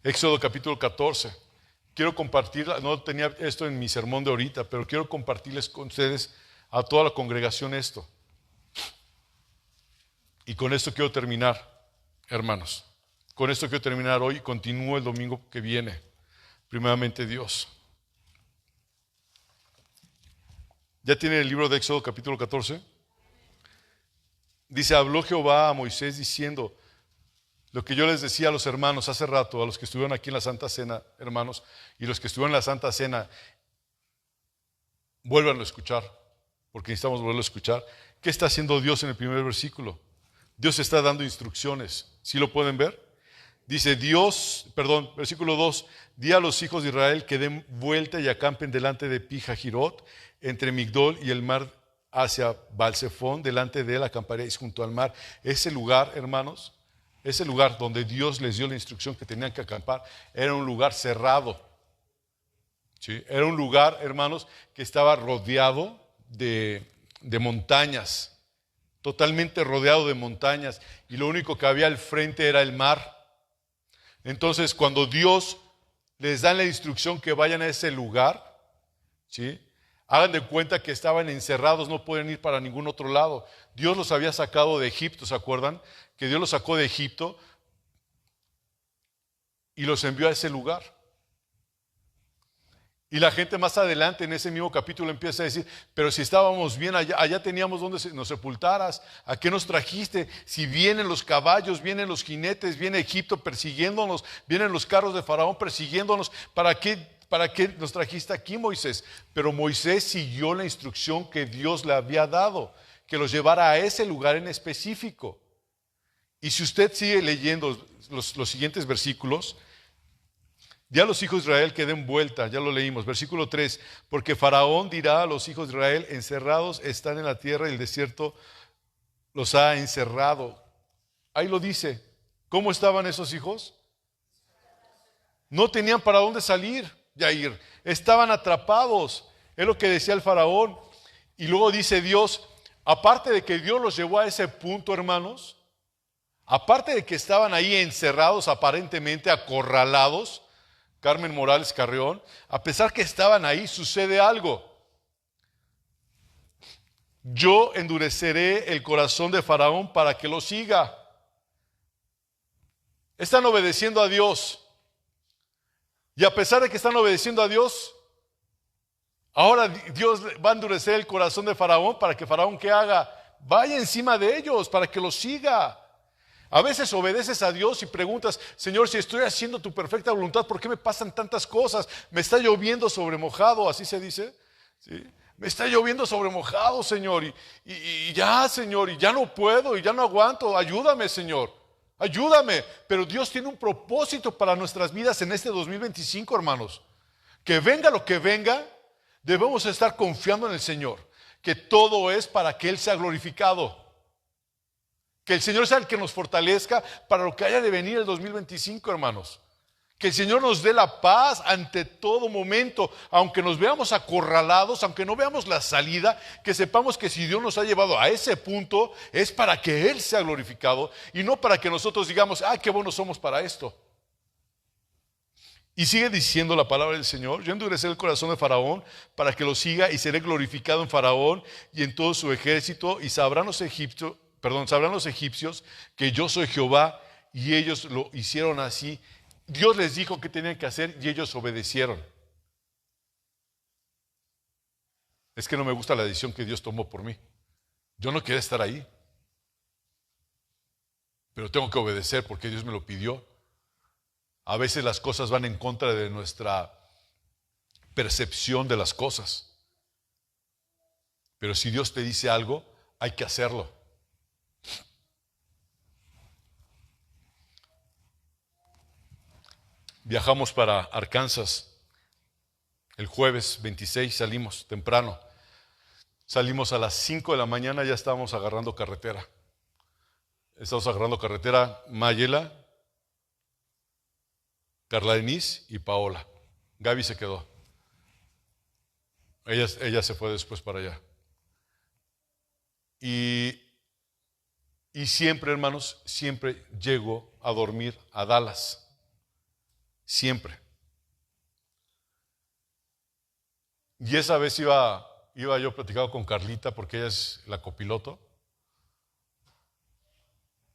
Éxodo capítulo 14. Quiero compartir, no tenía esto en mi sermón de ahorita, pero quiero compartirles con ustedes, a toda la congregación, esto. Y con esto quiero terminar, hermanos. Con esto quiero terminar hoy y continúo el domingo que viene. Primeramente Dios. ¿Ya tienen el libro de Éxodo capítulo 14? Dice, habló Jehová a Moisés diciendo, lo que yo les decía a los hermanos hace rato, a los que estuvieron aquí en la Santa Cena, hermanos, y los que estuvieron en la Santa Cena, vuélvanlo a escuchar, porque necesitamos volverlo a escuchar. ¿Qué está haciendo Dios en el primer versículo? Dios está dando instrucciones. ¿Sí lo pueden ver? Dice versículo 2, di a los hijos de Israel que den vuelta y acampen delante de Pi-Hahirot, entre Migdol y el mar hacia Baal-Zephón, delante de él acamparéis junto al mar. Ese lugar, hermanos, ese lugar donde Dios les dio la instrucción que tenían que acampar, era un lugar cerrado. ¿Sí? Era un lugar, hermanos, que estaba rodeado de montañas, totalmente rodeado de montañas, y lo único que había al frente era el mar. Entonces, cuando Dios les da la instrucción que vayan a ese lugar, ¿sí? Hagan de cuenta que estaban encerrados, no pueden ir para ningún otro lado. Dios los había sacado de Egipto, ¿se acuerdan? Que Dios los sacó de Egipto y los envió a ese lugar. Y la gente más adelante en ese mismo capítulo empieza a decir, pero si estábamos bien allá, allá teníamos donde nos sepultaras, ¿a qué nos trajiste? Si vienen los caballos, vienen los jinetes, viene Egipto persiguiéndonos, vienen los carros de Faraón persiguiéndonos, ¿para qué nos trajiste aquí, Moisés? Pero Moisés siguió la instrucción que Dios le había dado, que los llevara a ese lugar en específico. Y si usted sigue leyendo los siguientes versículos, ya los hijos de Israel que den vuelta, ya lo leímos, versículo 3, porque Faraón dirá a los hijos de Israel, encerrados están en la tierra y el desierto los ha encerrado. Ahí lo dice. ¿Cómo estaban esos hijos? No tenían para dónde salir, Yair. Estaban atrapados. Es lo que decía el Faraón. Y luego dice Dios, aparte de que Dios los llevó a ese punto, hermanos, aparte de que estaban ahí encerrados, aparentemente acorralados, Carmen Morales Carrión, a pesar que estaban ahí, sucede algo. Yo endureceré el corazón de Faraón para que lo siga. Están obedeciendo a Dios. Y a pesar de que están obedeciendo a Dios, ahora Dios va a endurecer el corazón de Faraón para que Faraón, ¿qué haga? Vaya encima de ellos para que los siga. A veces obedeces a Dios y preguntas, Señor, si estoy haciendo tu perfecta voluntad, ¿por qué me pasan tantas cosas? Me está lloviendo sobre mojado, así se dice. ¿Sí? Me está lloviendo sobre mojado, Señor, y ya, Señor, y ya no puedo, y ya no aguanto. Ayúdame, Señor, ayúdame. Pero Dios tiene un propósito para nuestras vidas en este 2025, hermanos. Que venga lo que venga, debemos estar confiando en el Señor, que todo es para que Él sea glorificado. Que el Señor sea el que nos fortalezca para lo que haya de venir el 2025, hermanos. Que el Señor nos dé la paz ante todo momento, aunque nos veamos acorralados, aunque no veamos la salida, que sepamos que si Dios nos ha llevado a ese punto, es para que Él sea glorificado y no para que nosotros digamos, qué buenos somos para esto. Y sigue diciendo la palabra del Señor, yo endureceré el corazón de Faraón para que lo siga y seré glorificado en Faraón y en todo su ejército y sabrán los egipcios que yo soy Jehová, y ellos lo hicieron así. Dios les dijo qué tenían que hacer y ellos obedecieron. Es que no me gusta la decisión que Dios tomó por mí. Yo no quería estar ahí, pero tengo que obedecer porque Dios me lo pidió. A veces las cosas van en contra de nuestra percepción de las cosas, pero si Dios te dice algo, hay que hacerlo. Viajamos para Arkansas. El jueves 26 salimos temprano. Salimos a las 5 de la mañana, ya estábamos agarrando carretera. Estamos agarrando carretera Mayela, Carla Denise y Paola. Gaby se quedó. Ella se fue después para allá. Y siempre, hermanos, siempre llego a dormir a Dallas. Siempre. Y esa vez iba yo platicando con Carlita porque ella es la copiloto.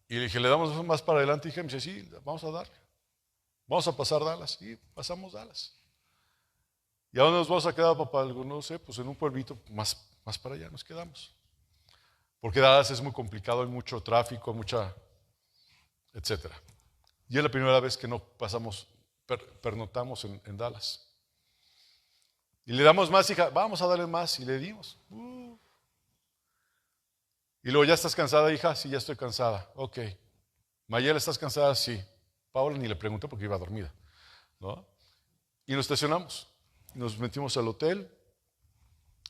Y le dije, ¿le damos más para adelante? Y me dice, sí, vamos a darle. Vamos a pasar Dallas. Y pasamos Dallas. ¿Y a dónde nos vamos a quedar, papá? No sé, pues en un pueblito más para allá nos quedamos. Porque Dallas es muy complicado, hay mucho tráfico, etcétera. Y es la primera vez que no pasamos, pernoctamos en Dallas. Y le damos más, hija, vamos a darle más. Y le dimos. Y luego, ¿ya estás cansada, hija? Sí, ya estoy cansada. Ok. Mayela, ¿estás cansada? Sí. Paola ni le pregunté porque iba dormida, ¿no? Y nos estacionamos. Nos metimos al hotel.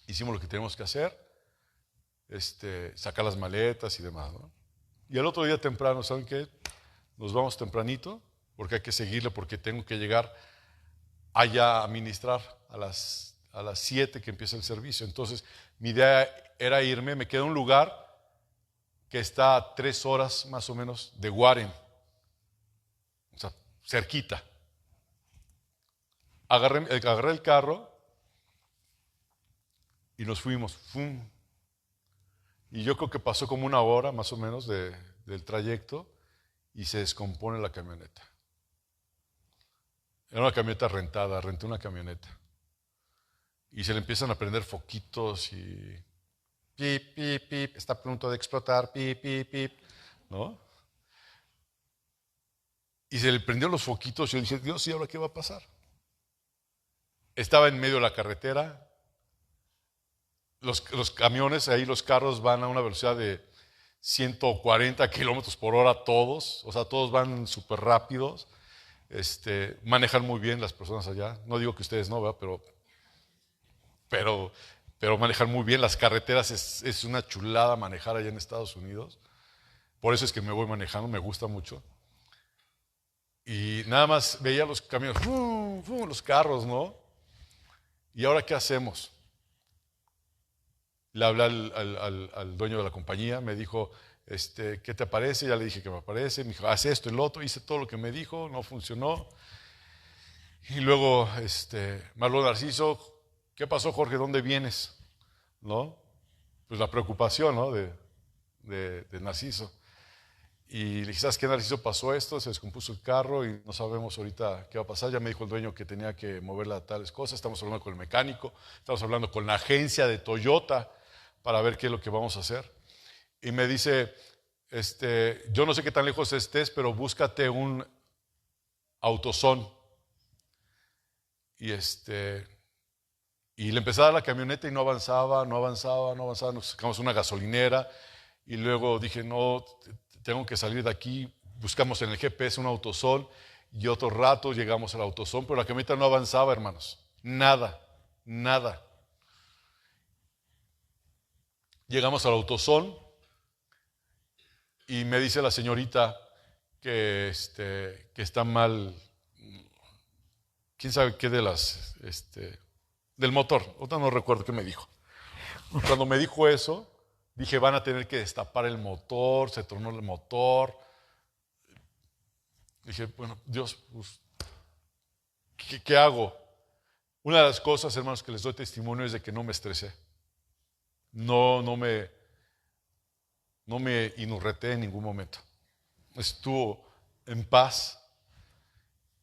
Hicimos lo que teníamos que hacer. Sacar las maletas y demás, ¿no? Y el otro día temprano, ¿saben qué? nos vamos tempranito, porque hay que seguirle, porque tengo que llegar allá a ministrar a las 7 que empieza el servicio. Entonces, mi idea era irme, me queda un lugar que está a 3 horas más o menos de Warren, o sea, cerquita. Agarré el carro y nos fuimos. ¡Fum! Y yo creo que pasó como una hora más o menos del trayecto y se descompone la camioneta. Era una camioneta rentada, renté una camioneta. Y se le empiezan a prender foquitos y pip, pip, pip, está a punto de explotar, pip, pip, pip, ¿no? Y se le prendieron los foquitos y yo dije, Dios, ¿y ahora qué va a pasar? Estaba en medio de la carretera. Los camiones, ahí los carros van a una velocidad de 140 kilómetros por hora todos, o sea, todos van súper rápidos, manejan muy bien las personas allá, no digo que ustedes no, ¿verdad? Pero manejan muy bien, las carreteras es una chulada manejar allá en Estados Unidos, por eso es que me voy manejando, me gusta mucho. Y nada más veía los camiones, los carros, ¿no? ¿Y ahora qué hacemos? Le hablé al dueño de la compañía, me dijo, ¿qué te parece? Ya le dije que me parece, me dijo, haz esto y lo otro, hice todo lo que me dijo, no funcionó. Y luego me habló Narciso, ¿qué pasó, Jorge? ¿Dónde vienes? ¿No? Pues la preocupación, ¿no? de Narciso. Y le dije, ¿sabes qué, Narciso? Pasó esto, se descompuso el carro y no sabemos ahorita qué va a pasar. Ya me dijo el dueño que tenía que moverla a tales cosas. Estamos hablando con el mecánico, estamos hablando con la agencia de Toyota para ver qué es lo que vamos a hacer. Y me dice, yo no sé qué tan lejos estés, pero búscate un AutoZone. Y y le empecé a dar la camioneta y no avanzaba. Nos sacamos una gasolinera y luego dije, no, tengo que salir de aquí. Buscamos en el GPS un AutoZone y otro rato llegamos al AutoZone, pero la camioneta no avanzaba, hermanos. Nada. Llegamos al AutoZone y me dice la señorita que está mal, quién sabe qué del motor. Otra no recuerdo qué me dijo. Cuando me dijo eso, dije, van a tener que destapar el motor, se tornó el motor. Dije, bueno, Dios, pues, ¿qué hago? Una de las cosas, hermanos, que les doy testimonio es de que no me estresé. No me inurreté en ningún momento. Estuvo en paz.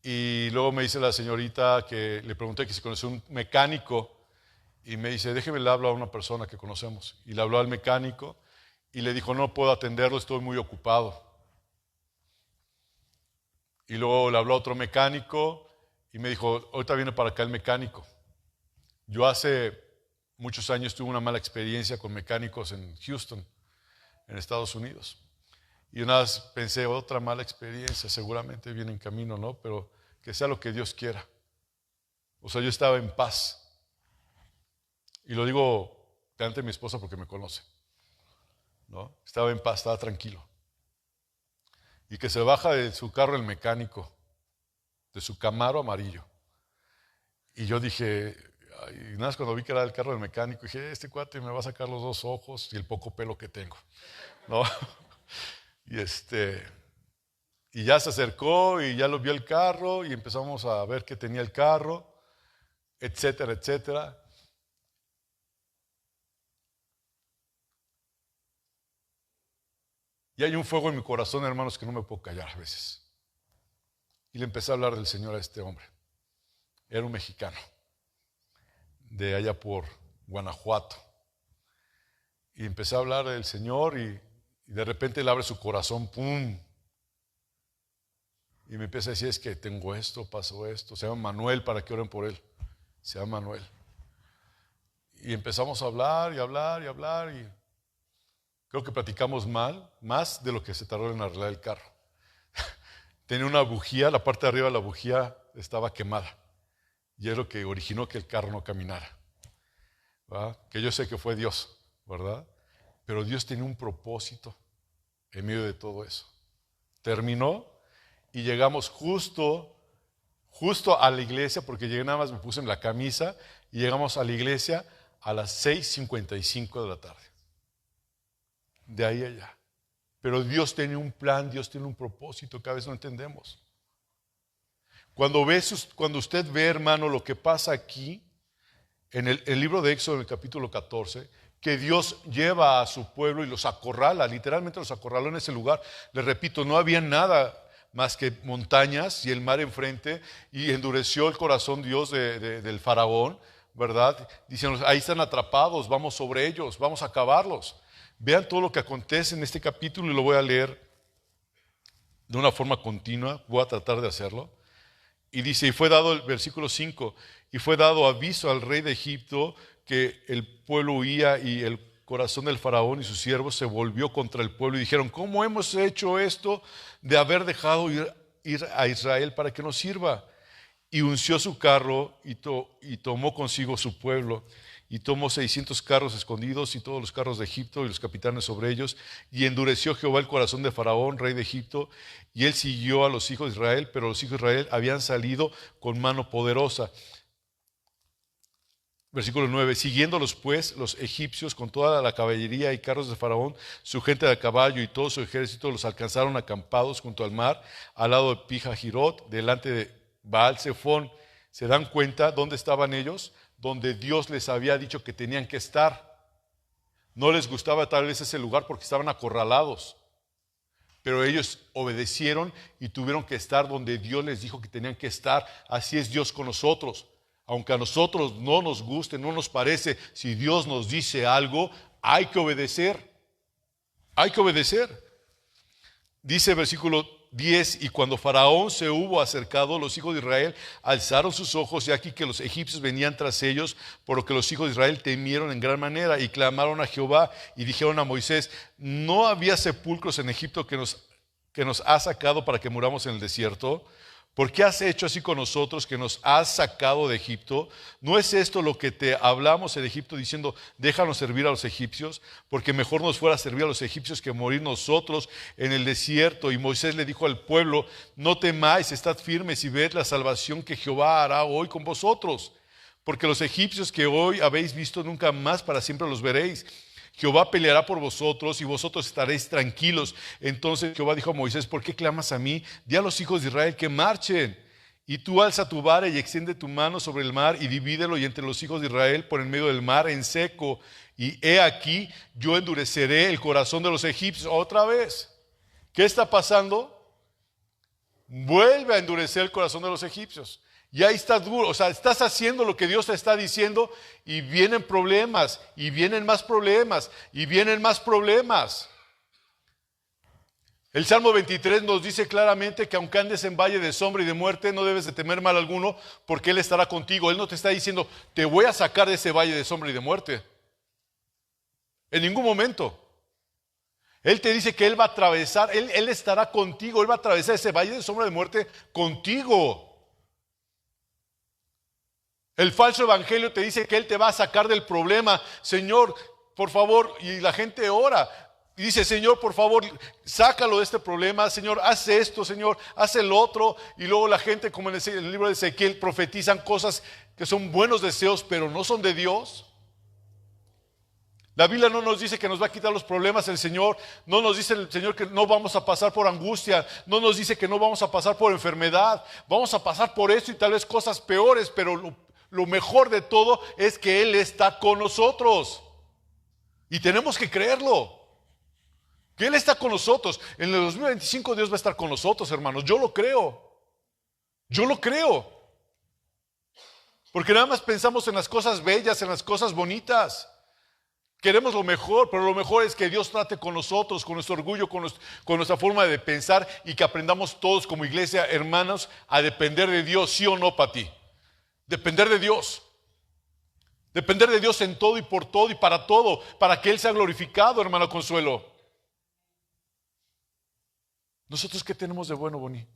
Y luego me dice la señorita que le pregunté que si conocía un mecánico y me dice, déjeme le hablo a una persona que conocemos. Y le habló al mecánico y le dijo, no puedo atenderlo, estoy muy ocupado. Y luego le habló a otro mecánico y me dijo, ahorita viene para acá el mecánico. Yo hace muchos años tuve una mala experiencia con mecánicos en Houston, en Estados Unidos. Y una vez pensé, otra mala experiencia, seguramente viene en camino, ¿no? Pero que sea lo que Dios quiera. O sea, yo estaba en paz. Y lo digo delante de mi esposa porque me conoce, ¿no? Estaba en paz, estaba tranquilo. Y que se baja de su carro el mecánico, de su Camaro amarillo. Y yo dije, y nada más cuando vi que era el carro del mecánico, dije, este cuate me va a sacar los 2 ojos y el poco pelo que tengo, ¿no? Y ya se acercó y ya lo vio el carro y empezamos a ver qué tenía el carro, etcétera, etcétera. Y hay un fuego en mi corazón, hermanos, que no me puedo callar a veces. Y le empecé a hablar del Señor a este hombre. Era un mexicano, de allá por Guanajuato. Y empecé a hablar del Señor y de repente él abre su corazón, ¡pum! Y me empieza a decir, es que tengo esto, pasó esto. Se llama Manuel, para que oren por él. Se llama Manuel. Y empezamos a hablar y hablar y hablar y creo que platicamos más de lo que se tardó en arreglar el carro. Tenía una bujía, la parte de arriba de la bujía estaba quemada. Y es lo que originó que el carro no caminara. ¿Verdad? Que yo sé que fue Dios, ¿verdad? Pero Dios tenía un propósito en medio de todo eso. Terminó y llegamos justo a la iglesia, porque llegué nada más, me puse en la camisa y llegamos a la iglesia a las 6:55 de la tarde. De ahí a allá. Pero Dios tiene un plan, Dios tiene un propósito que a veces no entendemos. Cuando usted ve, hermano, lo que pasa aquí, en el libro de Éxodo, en el capítulo 14, que Dios lleva a su pueblo y los acorrala, literalmente los acorraló en ese lugar. Les repito, no había nada más que montañas y el mar enfrente, y endureció el corazón Dios del faraón, ¿verdad? Diciendo, ahí están atrapados, vamos sobre ellos, vamos a acabarlos. Vean todo lo que acontece en este capítulo y lo voy a leer de una forma continua, voy a tratar de hacerlo. Y dice, y fue dado, el versículo 5, y fue dado aviso al rey de Egipto que el pueblo huía, y el corazón del faraón y sus siervos se volvió contra el pueblo y dijeron, ¿cómo hemos hecho esto de haber dejado ir a Israel para que nos sirva? Y unció su carro y tomó consigo su pueblo. Y tomó 600 carros escondidos y todos los carros de Egipto y los capitanes sobre ellos. Y endureció Jehová el corazón de Faraón, rey de Egipto, y él siguió a los hijos de Israel, pero los hijos de Israel habían salido con mano poderosa. Versículo 9, siguiéndolos pues los egipcios con toda la caballería y carros de Faraón, su gente de caballo y todo su ejército los alcanzaron acampados junto al mar, al lado de Pijahirot, delante de Baal-Zephón. ¿Se dan cuenta dónde estaban ellos? Donde Dios les había dicho que tenían que estar. No les gustaba tal vez ese lugar porque estaban acorralados, pero ellos obedecieron y tuvieron que estar donde Dios les dijo que tenían que estar. Así es Dios con nosotros. Aunque a nosotros no nos guste, no nos parece, si Dios nos dice algo, hay que obedecer. Hay que obedecer. Dice versículo 10, y cuando Faraón se hubo acercado, los hijos de Israel alzaron sus ojos, y aquí que los egipcios venían tras ellos, por lo que los hijos de Israel temieron en gran manera, y clamaron a Jehová, y dijeron a Moisés, ¿no había sepulcros en Egipto que nos ha sacado para que muramos en el desierto? ¿Por qué has hecho así con nosotros, que nos has sacado de Egipto? ¿No es esto lo que te hablamos en Egipto, diciendo, déjanos servir a los egipcios? Porque mejor nos fuera servir a los egipcios que morir nosotros en el desierto. Y Moisés le dijo al pueblo, no temáis, estad firmes y ved la salvación que Jehová hará hoy con vosotros. Porque los egipcios que hoy habéis visto, nunca más para siempre los veréis. Jehová peleará por vosotros y vosotros estaréis tranquilos. Entonces Jehová dijo a Moisés, ¿por qué clamas a mí? Di a los hijos de Israel que marchen. Y tú alza tu vara y extiende tu mano sobre el mar y divídelo, y entre los hijos de Israel por en medio del mar en seco. Y he aquí, yo endureceré el corazón de los egipcios otra vez. ¿Qué está pasando? Vuelve a endurecer el corazón de los egipcios. Y ahí está duro, o sea, estás haciendo lo que Dios te está diciendo y vienen problemas, y vienen más problemas, y vienen más problemas. El Salmo 23 nos dice claramente que aunque andes en valle de sombra y de muerte, no debes de temer mal alguno, porque Él estará contigo. Él no te está diciendo, te voy a sacar de ese valle de sombra y de muerte. En ningún momento. Él te dice que Él va a atravesar, Él estará contigo, Él va a atravesar ese valle de sombra y de muerte contigo. El falso evangelio te dice que Él te va a sacar del problema. Señor, por favor, y la gente ora y dice, Señor, por favor, sácalo de este problema. Señor, haz esto, Señor, haz el otro. Y luego la gente, como en el libro de Ezequiel, profetizan cosas que son buenos deseos, pero no son de Dios. La Biblia no nos dice que nos va a quitar los problemas el Señor. No nos dice el Señor que no vamos a pasar por angustia. No nos dice que no vamos a pasar por enfermedad. Vamos a pasar por eso y tal vez cosas peores, pero lo mejor de todo es que Él está con nosotros. Y tenemos que creerlo. Que Él está con nosotros. En el 2025 Dios va a estar con nosotros, hermanos. Yo lo creo. Yo lo creo. Porque nada más pensamos en las cosas bellas, en las cosas bonitas. Queremos lo mejor, pero lo mejor es que Dios trate con nosotros, con nuestro orgullo, con nuestra forma de pensar, y que aprendamos todos como iglesia, hermanos, a depender de Dios, sí o no, Pati. Depender de Dios. Depender de Dios en todo y por todo y para todo, para que Él sea glorificado, hermano Consuelo. ¿Nosotros qué tenemos de bueno, Boni?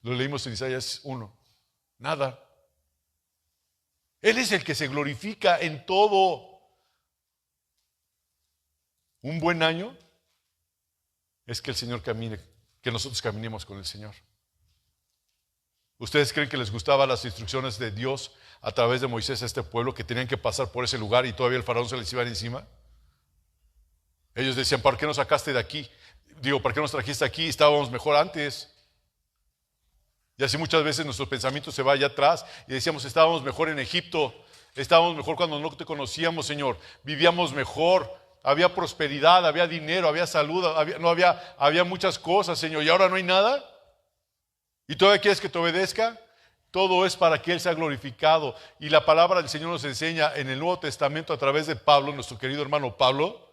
Lo leímos en Isaías 1. Nada. Él es el que se glorifica en todo. Un buen año es que el Señor camine que nosotros caminemos con el Señor. ¿Ustedes creen que les gustaban las instrucciones de Dios a través de Moisés a este pueblo, que tenían que pasar por ese lugar y todavía el faraón se les iba encima? Ellos decían, ¿por qué nos sacaste de aquí? ¿Por qué nos trajiste aquí? Estábamos mejor antes. Y así muchas veces nuestro pensamiento se va allá atrás y decíamos, estábamos mejor en Egipto, estábamos mejor cuando no te conocíamos, Señor, vivíamos mejor, había prosperidad, había dinero, había salud, había muchas cosas, Señor, y ahora no hay nada. ¿Y todavía quieres que te obedezca? Todo es para que Él sea glorificado. Y la palabra del Señor nos enseña en el Nuevo Testamento a través de Pablo, nuestro querido hermano Pablo,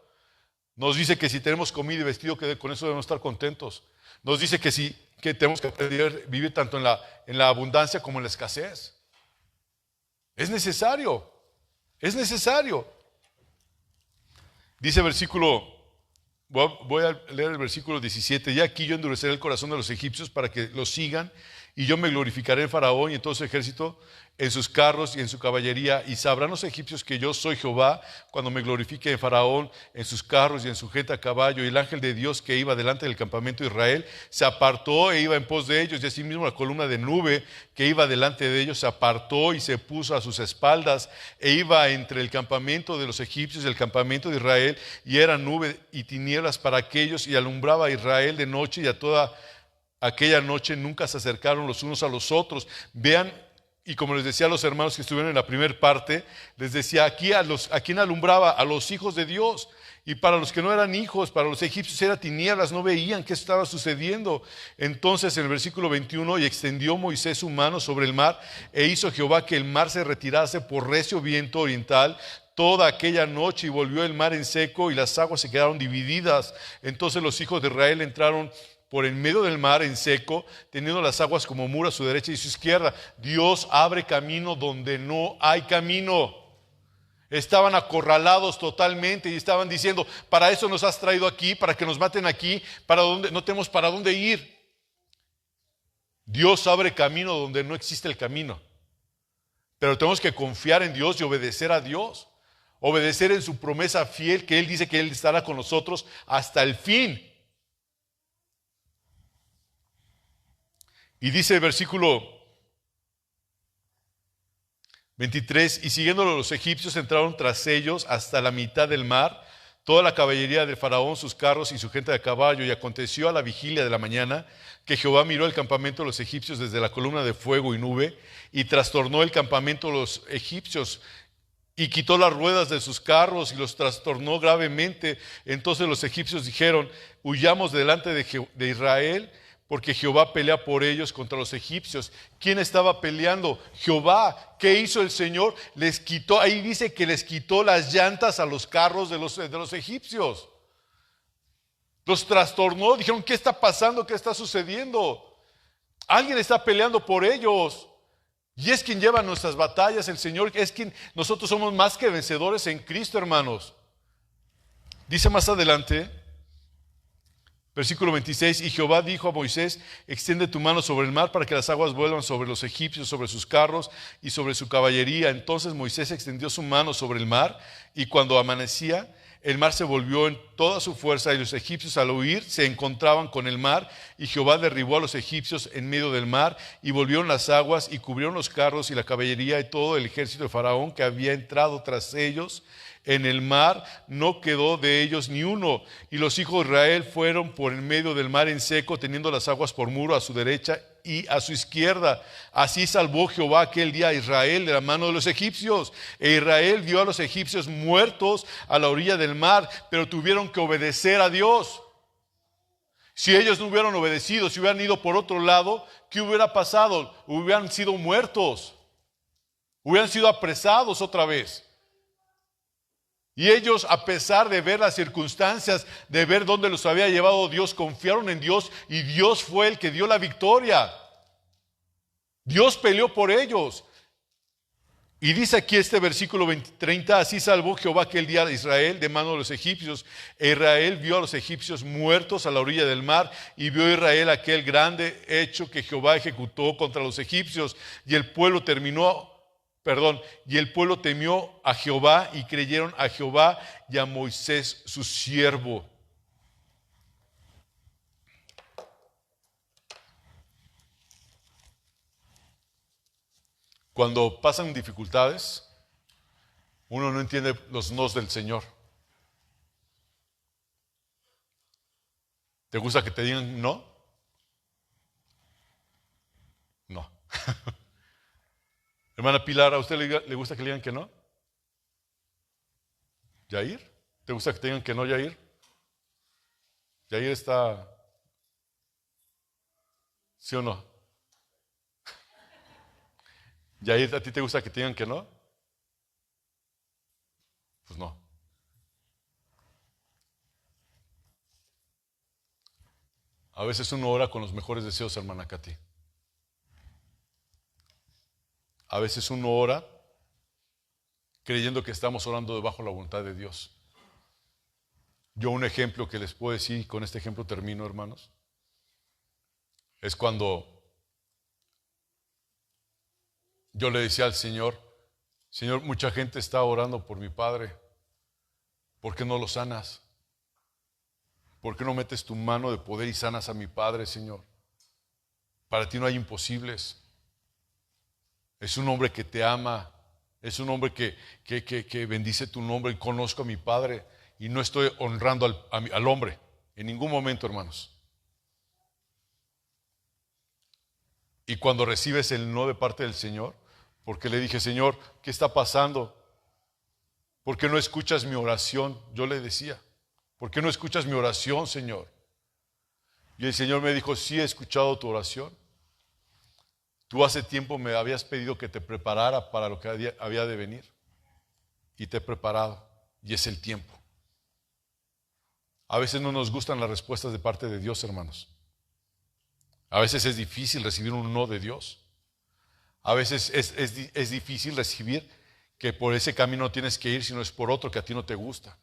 nos dice que si tenemos comida y vestido, que con eso debemos estar contentos. Nos dice que tenemos que aprender a vivir tanto en la abundancia como en la escasez. Es necesario, es necesario. Dice voy a leer el versículo 17. Y aquí yo endureceré el corazón de los egipcios para que los sigan, y yo me glorificaré en Faraón y en todo su ejército, en sus carros y en su caballería, y sabrán los egipcios que yo soy Jehová cuando me glorifique en Faraón, en sus carros y en su gente a caballo. Y el ángel de Dios que iba delante del campamento de Israel se apartó e iba en pos de ellos, y asimismo la columna de nube que iba delante de ellos se apartó y se puso a sus espaldas, e iba entre el campamento de los egipcios y el campamento de Israel, y era nube y tinieblas para aquellos, y alumbraba a Israel de noche, y a toda aquella noche nunca se acercaron los unos a los otros. Vean, y como les decía a los hermanos que estuvieron en la primera parte, les decía, ¿a quién alumbraba? A los hijos de Dios. Y para los que no eran hijos, para los egipcios era tinieblas, no veían qué estaba sucediendo. Entonces en el versículo 21, y extendió Moisés su mano sobre el mar, e hizo Jehová que el mar se retirase por recio viento oriental toda aquella noche, y volvió el mar en seco, y las aguas se quedaron divididas. Entonces los hijos de Israel entraron por en medio del mar en seco, teniendo las aguas como muro a su derecha y a su izquierda. Dios abre camino donde no hay camino. Estaban acorralados totalmente y estaban diciendo, para eso nos has traído aquí, para que nos maten aquí, no tenemos para dónde ir. Dios abre camino donde no existe el camino. Pero tenemos que confiar en Dios y obedecer a Dios. Obedecer en su promesa fiel, que Él dice que Él estará con nosotros hasta el fin. Y dice el versículo 23, y siguiéndolo los egipcios entraron tras ellos hasta la mitad del mar, toda la caballería del faraón, sus carros y su gente de caballo. Y aconteció a la vigilia de la mañana que Jehová miró el campamento de los egipcios desde la columna de fuego y nube, y trastornó el campamento de los egipcios, y quitó las ruedas de sus carros y los trastornó gravemente. Entonces los egipcios dijeron, huyamos delante de Israel, porque Jehová pelea por ellos contra los egipcios. ¿Quién estaba peleando? Jehová. ¿Qué hizo el Señor? Les quitó, ahí dice que les quitó las llantas a los carros de los egipcios. Los trastornó, dijeron, ¿qué está pasando? ¿Qué está sucediendo? Alguien está peleando por ellos. Y es quien lleva nuestras batallas, el Señor. Es quien, nosotros somos más que vencedores en Cristo, hermanos. Dice más adelante, versículo 26, y Jehová dijo a Moisés, extiende tu mano sobre el mar para que las aguas vuelvan sobre los egipcios, sobre sus carros y sobre su caballería. Entonces Moisés extendió su mano sobre el mar, y cuando amanecía, el mar se volvió en toda su fuerza, y los egipcios al huir se encontraban con el mar, y Jehová derribó a los egipcios en medio del mar, y volvieron las aguas, y cubrieron los carros y la caballería y todo el ejército de Faraón que había entrado tras ellos. En el mar no quedó de ellos ni uno, y los hijos de Israel fueron por en medio del mar en seco, teniendo las aguas por muro a su derecha y a su izquierda. Así salvó Jehová aquel día a Israel de la mano de los egipcios. E Israel vio a los egipcios muertos a la orilla del mar, pero tuvieron que obedecer a Dios. Si ellos no hubieran obedecido, si hubieran ido por otro lado, ¿qué hubiera pasado? Hubieran sido muertos, hubieran sido apresados otra vez. Y ellos, a pesar de ver las circunstancias, de ver dónde los había llevado Dios, confiaron en Dios, y Dios fue el que dio la victoria. Dios peleó por ellos. Y dice aquí este versículo 30, así salvó Jehová aquel día de Israel de mano de los egipcios. E Israel vio a los egipcios muertos a la orilla del mar, y vio Israel aquel grande hecho que Jehová ejecutó contra los egipcios. Y el pueblo temió a Jehová, y creyeron a Jehová y a Moisés su siervo. Cuando pasan dificultades, uno no entiende los nos del Señor. ¿Te gusta que te digan no? No. Hermana Pilar, ¿a usted le gusta que le digan que no? ¿Yair? ¿Te gusta que te digan que no, Yair? Yair está... ¿Sí o no? Yair, ¿a ti te gusta que te digan que no? Pues no. A veces uno ora con los mejores deseos, hermana Katy. A veces uno ora creyendo que estamos orando debajo de la voluntad de Dios. Yo un ejemplo que les puedo decir, y con este ejemplo termino, hermanos, es cuando yo le decía al Señor, Señor, mucha gente está orando por mi padre, ¿por qué no lo sanas? ¿Por qué no metes tu mano de poder y sanas a mi padre, Señor? Para ti no hay imposibles. Es un hombre que te ama, es un hombre que bendice tu nombre, y conozco a mi padre y no estoy honrando al hombre en ningún momento, hermanos. Y cuando recibes el no de parte del Señor, porque le dije, Señor, ¿qué está pasando? ¿Por qué no escuchas mi oración? Yo le decía, ¿por qué no escuchas mi oración, Señor? Y el Señor me dijo, sí he escuchado tu oración. Tú hace tiempo me habías pedido que te preparara para lo que había de venir. Y te he preparado. Y es el tiempo. A veces no nos gustan las respuestas de parte de Dios, hermanos. A veces es difícil recibir un no de Dios. A veces es difícil recibir que por ese camino no tienes que ir, sino es por otro que a ti no te gusta.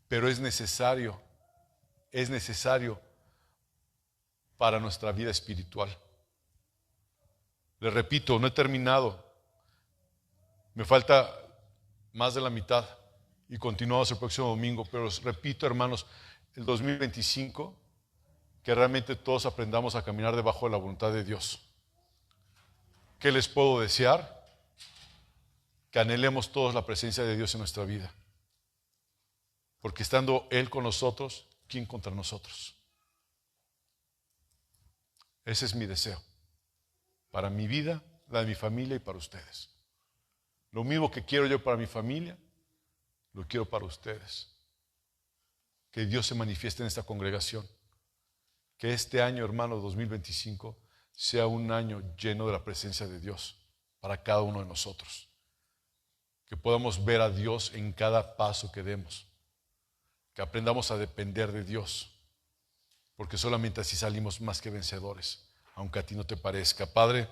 Pero es necesario para nuestra vida espiritual. Les repito, no he terminado. Me falta más de la mitad y continuamos el próximo domingo. Pero les repito, hermanos, el 2025, que realmente todos aprendamos a caminar debajo de la voluntad de Dios. ¿Qué les puedo desear? Que anhelemos todos la presencia de Dios en nuestra vida. Porque estando Él con nosotros, ¿quién contra nosotros? Ese es mi deseo. Para mi vida, la de mi familia y para ustedes. Lo mismo que quiero yo para mi familia, lo quiero para ustedes. Que Dios se manifieste en esta congregación. Que este año, hermano, 2025, sea un año lleno de la presencia de Dios para cada uno de nosotros. Que podamos ver a Dios en cada paso que demos. Que aprendamos a depender de Dios. Porque solamente así salimos más que vencedores, aunque a ti no te parezca. Padre,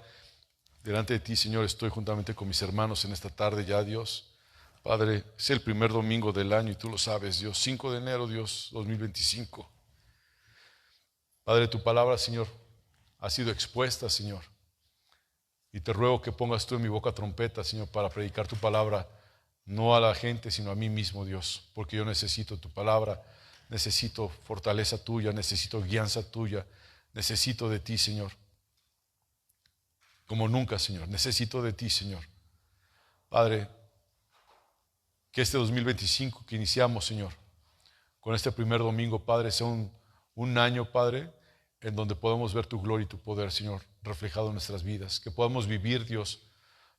delante de ti, Señor, estoy juntamente con mis hermanos en esta tarde ya, Dios. Padre, es el primer domingo del año y tú lo sabes, Dios. 5 de enero, Dios, 2025. Padre, tu palabra, Señor, ha sido expuesta, Señor. Y te ruego que pongas tú en mi boca trompeta, Señor, para predicar tu palabra, no a la gente, sino a mí mismo, Dios. Porque yo necesito tu palabra, necesito fortaleza tuya, necesito guianza tuya, necesito de ti, Señor. Como nunca, Señor, necesito de ti, Señor. Padre, que este 2025 que iniciamos, Señor, con este primer domingo, Padre, sea un año, Padre, en donde podamos ver tu gloria y tu poder, Señor, reflejado en nuestras vidas. Que podamos vivir, Dios,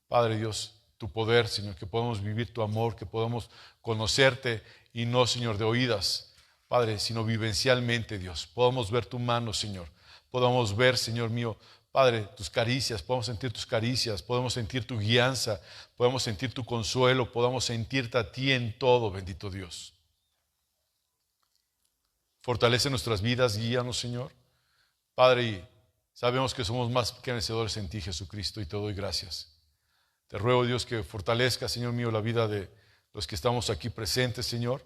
Padre Dios, tu poder, Señor, que podamos vivir tu amor, que podamos conocerte y no, Señor, de oídas, Padre, sino vivencialmente, Dios. Podamos ver tu mano, Señor. Podamos ver, Señor mío, Padre, tus caricias, podemos sentir tus caricias, podemos sentir tu guianza, podemos sentir tu consuelo, podamos sentirte a ti en todo, bendito Dios. Fortalece nuestras vidas, guíanos, Señor. Padre, y sabemos que somos más que vencedores en ti, Jesucristo, y te doy gracias. Te ruego, Dios, que fortalezca, Señor mío, la vida de los que estamos aquí presentes, Señor.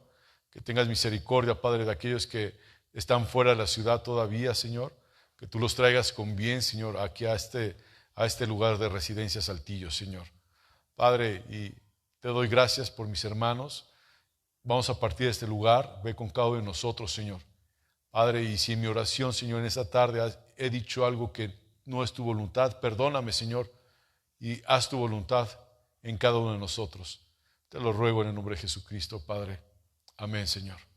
Que tengas misericordia, Padre, de aquellos que están fuera de la ciudad todavía, Señor. Que tú los traigas con bien, Señor, aquí a este lugar de residencia Saltillo, Señor. Padre, y te doy gracias por mis hermanos. Vamos a partir de este lugar. Ve con cada uno de nosotros, Señor. Padre, y si en mi oración, Señor, en esta tarde he dicho algo que no es tu voluntad, perdóname, Señor. y haz tu voluntad en cada uno de nosotros. Te lo ruego en el nombre de Jesucristo, Padre. Amén, Señor.